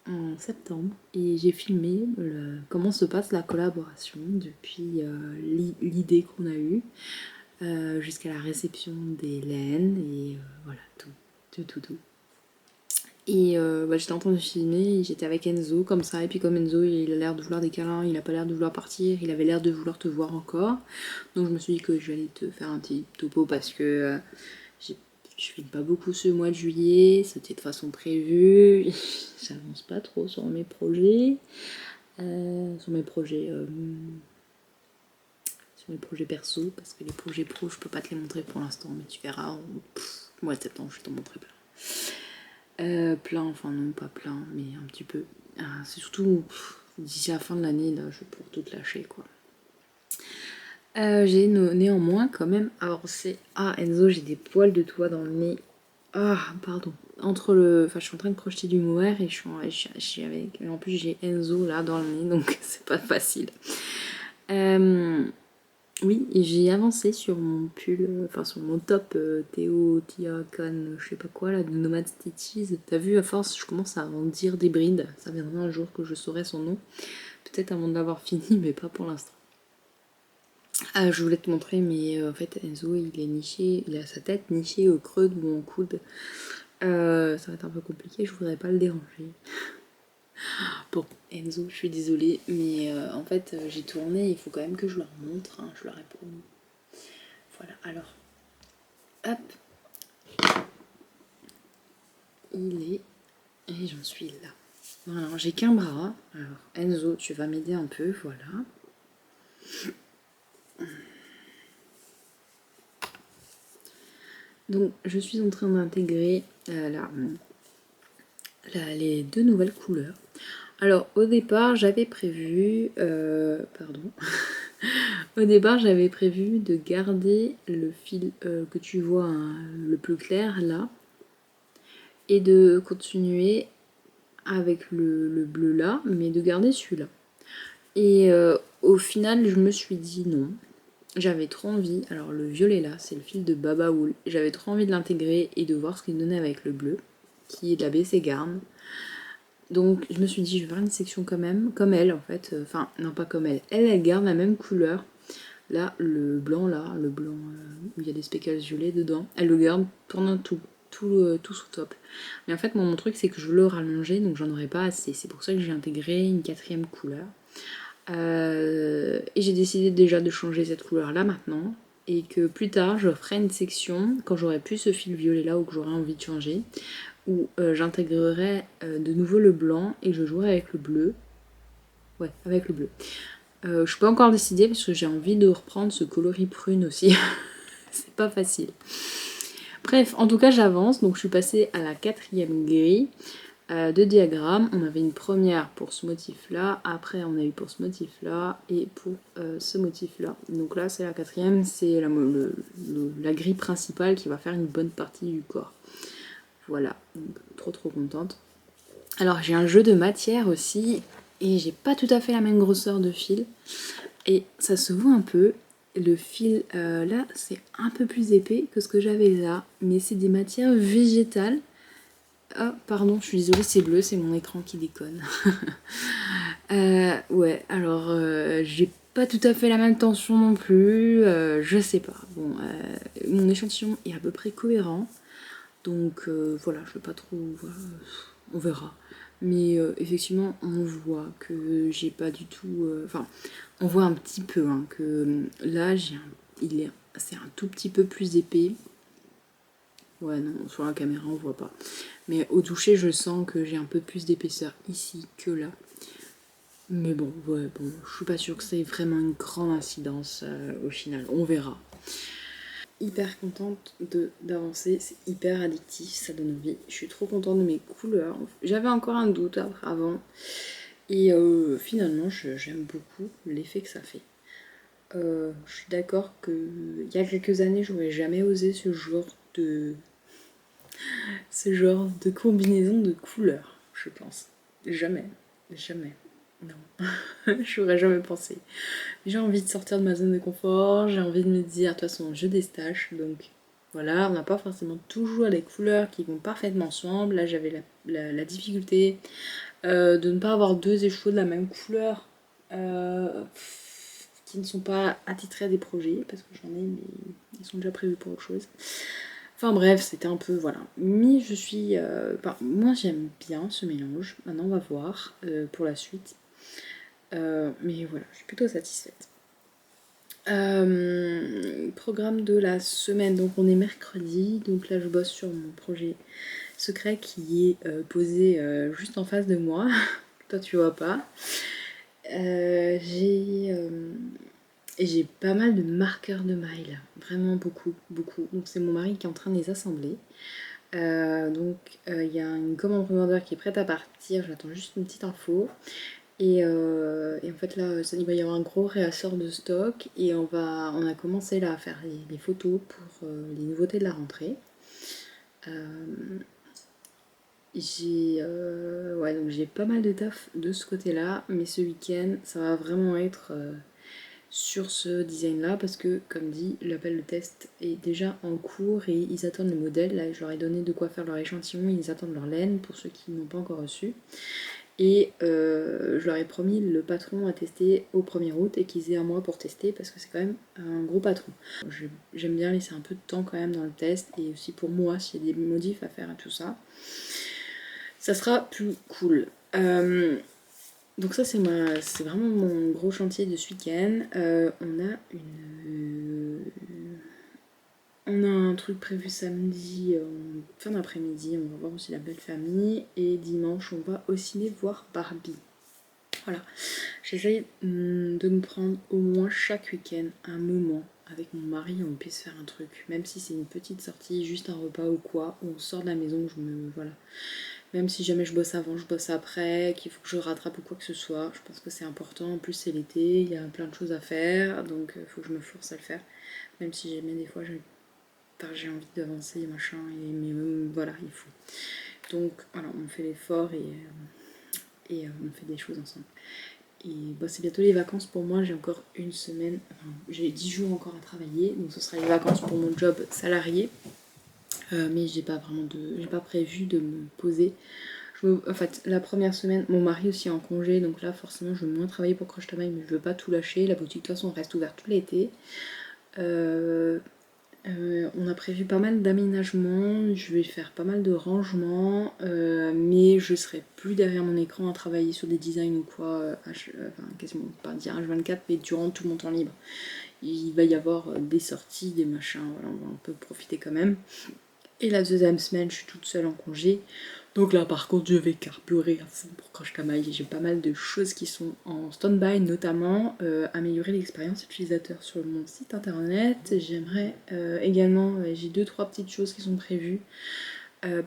en septembre et j'ai filmé comment se passe la collaboration depuis l'idée qu'on a eue jusqu'à la réception des laines et voilà tout. Et j'étais en train de filmer, j'étais avec Enzo comme ça, et puis comme Enzo il a l'air de vouloir des câlins, il a pas l'air de vouloir partir, il avait l'air de vouloir te voir encore, donc je me suis dit que j'allais te faire un petit topo parce que je filme pas beaucoup ce mois de juillet, c'était de façon prévue, j'avance pas trop sur mes projets, sur mes projets perso, parce que les projets pro je peux pas te les montrer pour l'instant, mais tu verras, au mois de septembre je vais t'en montrer plein. Plein, enfin non pas plein, mais un petit peu. C'est surtout d'ici la fin de l'année, là, je vais pouvoir tout lâcher, quoi. J'ai néanmoins quand même, alors c'est... Ah Enzo, j'ai des poils de toi dans le nez. Ah, pardon. Enfin, je suis en train de crocheter du mohair et en plus j'ai Enzo là dans le nez, donc c'est pas facile. Oui, et j'ai avancé sur mon pull, enfin sur mon top Théo Tiakan, je sais pas quoi là, de Nomad Stitches. T'as vu, à force, je commence à en dire des brides. Ça viendra un jour que je saurai son nom. Peut-être avant de l'avoir fini, mais pas pour l'instant. Je voulais te montrer, mais en fait, Enzo, il est niché, il a sa tête nichée au creux de mon coude. Ça va être un peu compliqué, je voudrais pas le déranger. Bon, Enzo, je suis désolée, mais en fait, j'ai tourné, il faut quand même que je leur montre, hein, je leur ai promis. Voilà, alors, hop, il est, et j'en suis là. Voilà, j'ai qu'un bras, alors Enzo, tu vas m'aider un peu, voilà. Donc, je suis en train d'intégrer les 2 nouvelles couleurs. Alors au départ j'avais prévu, au départ j'avais prévu de garder le fil que tu vois hein, le plus clair là et de continuer avec le bleu là, mais de garder celui-là. Et au final je me suis dit non, j'avais trop envie, alors le violet là c'est le fil de Baba Wool, j'avais trop envie de l'intégrer et de voir ce qu'il donnait avec le bleu qui est de la BC Garn. Donc je me suis dit je vais faire une section quand même, comme elle en fait, enfin non pas comme elle, elle garde la même couleur, là le blanc où il y a des speckles violets dedans, elle le garde pendant tout sous top. Mais en fait mon truc c'est que je veux le rallonger donc j'en aurais pas assez, c'est pour ça que j'ai intégré une 4e couleur. Et j'ai décidé déjà de changer cette couleur là maintenant et que plus tard je ferai une section quand j'aurai plus ce fil violet là ou que j'aurai envie de changer où j'intégrerai de nouveau le blanc et je jouerai avec le bleu. Ouais, avec le bleu. Je suis pas encore décidée parce que j'ai envie de reprendre ce coloris prune aussi. C'est pas facile. Bref, en tout cas j'avance, donc je suis passée à la 4e grille de diagramme. On avait une première pour ce motif là, après on a eu pour ce motif là et pour ce motif là. Donc là c'est la 4e, c'est la grille principale qui va faire une bonne partie du corps. Voilà, donc trop contente. Alors j'ai un jeu de matière aussi et j'ai pas tout à fait la même grosseur de fil et ça se voit un peu. Le fil là c'est un peu plus épais que ce que j'avais là, mais c'est des matières végétales. Ah pardon, je suis désolée, c'est bleu, c'est mon écran qui déconne. Ouais, alors j'ai pas tout à fait la même tension non plus, je sais pas. Bon, mon échantillon est à peu près cohérent. Donc voilà, je ne vais pas trop... Voilà, on verra. Mais effectivement, on voit que j'ai pas du tout... Enfin, on voit un petit peu hein, que là, c'est un tout petit peu plus épais. Ouais, non, sur la caméra, on voit pas. Mais au toucher, je sens que j'ai un peu plus d'épaisseur ici que là. Mais bon, ouais, bon, je suis pas sûre que c'est vraiment une grande incidence au final. On verra. Hyper contente d'avancer, c'est hyper addictif, ça donne envie. Je suis trop contente de mes couleurs. J'avais encore un doute avant. Et finalement, j'aime beaucoup l'effet que ça fait. Je suis d'accord qu'il y a quelques années, j'aurais jamais osé ce genre de combinaison de couleurs, je pense. Jamais. Non. J'aurais jamais pensé. J'ai envie de sortir de ma zone de confort, j'ai envie de me dire, de toute façon, je déstache, donc voilà, on n'a pas forcément toujours des couleurs qui vont parfaitement ensemble. Là, j'avais la difficulté de ne pas avoir deux échos de la même couleur qui ne sont pas attitrés à des projets, parce que j'en ai, mais ils sont déjà prévus pour autre chose. Enfin bref, c'était un peu, voilà. Mais je suis... moi, j'aime bien ce mélange. Maintenant, on va voir pour la suite. Mais voilà, je suis plutôt satisfaite. Programme de la semaine, donc on est mercredi, donc là je bosse sur mon projet secret qui est posé juste en face de moi. Toi tu vois pas. J'ai pas mal de marqueurs de mailles, vraiment beaucoup. Donc c'est mon mari qui est en train de les assembler. Donc il y a une commande commandeur qui est prête à partir, j'attends juste une petite info. Et en fait là, il va y avoir un gros réassort de stock et on a commencé là à faire les photos pour les nouveautés de la rentrée. Donc j'ai pas mal de taf de ce côté-là, mais ce week-end ça va vraiment être sur ce design-là parce que comme dit, l'appel de test est déjà en cours et ils attendent le modèle. Là, je leur ai donné de quoi faire leur échantillon, ils attendent leur laine pour ceux qui n'ont pas encore reçu. Et je leur ai promis le patron à tester au 1er août et qu'ils aient un mois pour tester parce que c'est quand même un gros patron. J'aime bien laisser un peu de temps quand même dans le test et aussi pour moi s'il y a des modifs à faire et tout ça. Ça sera plus cool. Donc ça c'est vraiment mon gros chantier de ce week-end. On a un truc prévu samedi, fin d'après-midi, on va voir aussi la belle famille. Et dimanche, on va au ciné voir Barbie. Voilà, j'essaye de me prendre au moins chaque week-end un moment avec mon mari, on puisse faire un truc. Même si c'est une petite sortie, juste un repas ou quoi, où on sort de la maison, voilà. Même si jamais je bosse avant, je bosse après, qu'il faut que je rattrape ou quoi que ce soit, je pense que c'est important. En plus c'est l'été, il y a plein de choses à faire, donc il faut que je me force à le faire. Même si jamais des fois j'ai envie d'avancer, machin, mais voilà, il faut. Donc voilà, on fait l'effort et on fait des choses ensemble. Et c'est bientôt les vacances pour moi, j'ai encore une semaine, j'ai 10 jours encore à travailler, donc ce sera les vacances pour mon job salarié. Mais j'ai pas prévu de me poser. En fait, la première semaine, mon mari aussi est en congé, donc là forcément je veux moins travailler pour Croche Tamaille, mais je veux pas tout lâcher. La boutique de toute façon reste ouverte tout l'été. On a prévu pas mal d'aménagements, je vais faire pas mal de rangements, mais je serai plus derrière mon écran à travailler sur des designs ou quoi, quasiment pas dire H24, mais durant tout mon temps libre. Il va y avoir des sorties, des machins, voilà, on peut profiter quand même. Et la deuxième semaine, je suis toute seule en congé. Donc là, par contre, je vais carburer à fond pour Croche Tamaille. J'ai pas mal de choses qui sont en stand-by, notamment améliorer l'expérience utilisateur sur mon site internet. J'aimerais également, j'ai 2-3 petites choses qui sont prévues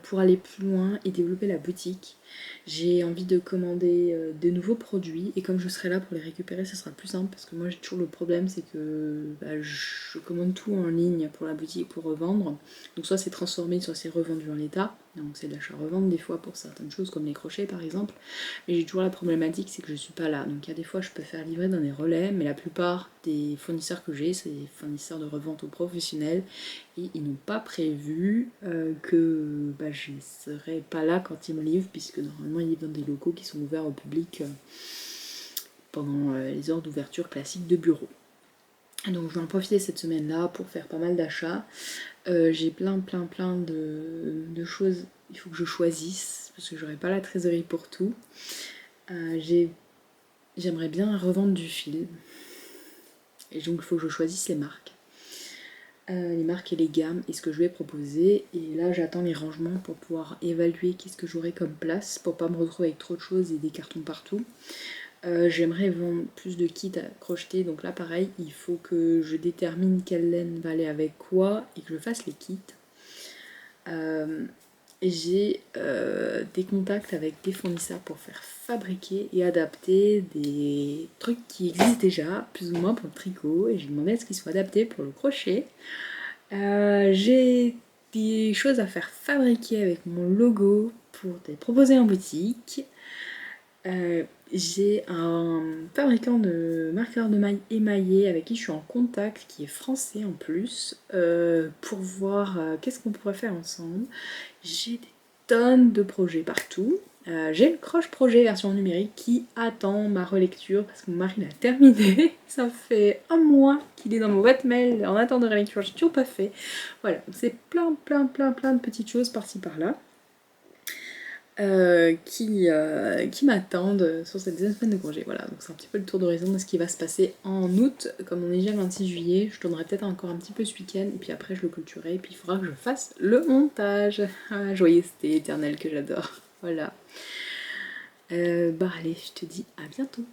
pour aller plus loin et développer la boutique. J'ai envie de commander de nouveaux produits et comme je serai là pour les récupérer, ça sera plus simple parce que moi j'ai toujours le problème, c'est que je commande tout en ligne pour la boutique pour revendre. Donc soit c'est transformé, soit c'est revendu en l'état. Donc c'est de l'achat-revente des fois pour certaines choses comme les crochets par exemple. Mais j'ai toujours la problématique, c'est que je suis pas là. Donc il y a des fois je peux faire livrer dans des relais, mais la plupart des fournisseurs que j'ai, c'est des fournisseurs de revente aux professionnels et ils n'ont pas prévu que je ne serai pas là quand ils me livrent, puisque normalement ils livrent dans des locaux qui sont ouverts au public pendant les heures d'ouverture classiques de bureau. Donc je vais en profiter cette semaine-là pour faire pas mal d'achats. J'ai plein de choses. Il faut que je choisisse parce que j'aurai pas la trésorerie pour tout. J'aimerais bien revendre du fil. Et donc il faut que je choisisse les marques. Les marques et les gammes et ce que je vais proposer. Et là j'attends les rangements pour pouvoir évaluer qu'est-ce que j'aurai comme place pour pas me retrouver avec trop de choses et des cartons partout. J'aimerais vendre plus de kits à crocheter, donc là pareil, il faut que je détermine quelle laine va aller avec quoi et que je fasse les kits. J'ai des contacts avec des fournisseurs pour faire fabriquer et adapter des trucs qui existent déjà, plus ou moins pour le tricot, et j'ai demandé à ce qu'ils soient adaptés pour le crochet. J'ai des choses à faire fabriquer avec mon logo pour les proposer en boutique. J'ai un fabricant de marqueurs de mailles émaillés avec qui je suis en contact, qui est français en plus, pour voir qu'est-ce qu'on pourrait faire ensemble. J'ai des tonnes de projets partout. J'ai le Croche Projet version numérique qui attend ma relecture parce que mon mari l'a terminé. Ça fait un mois qu'il est dans mon boîte mail en attente de relecture, j'ai toujours pas fait. Voilà, donc c'est plein de petites choses par-ci par-là. Qui m'attendent sur cette deuxième semaine de congé. Voilà, donc c'est un petit peu le tour d'horizon de ce qui va se passer en août. Comme on est déjà le 26 juillet, je tournerai peut-être encore un petit peu ce week-end, et puis après je le clôturerai, et puis il faudra que je fasse le montage. Ah, joyeuseté éternelle que j'adore. Voilà. Bah allez, je te dis à bientôt.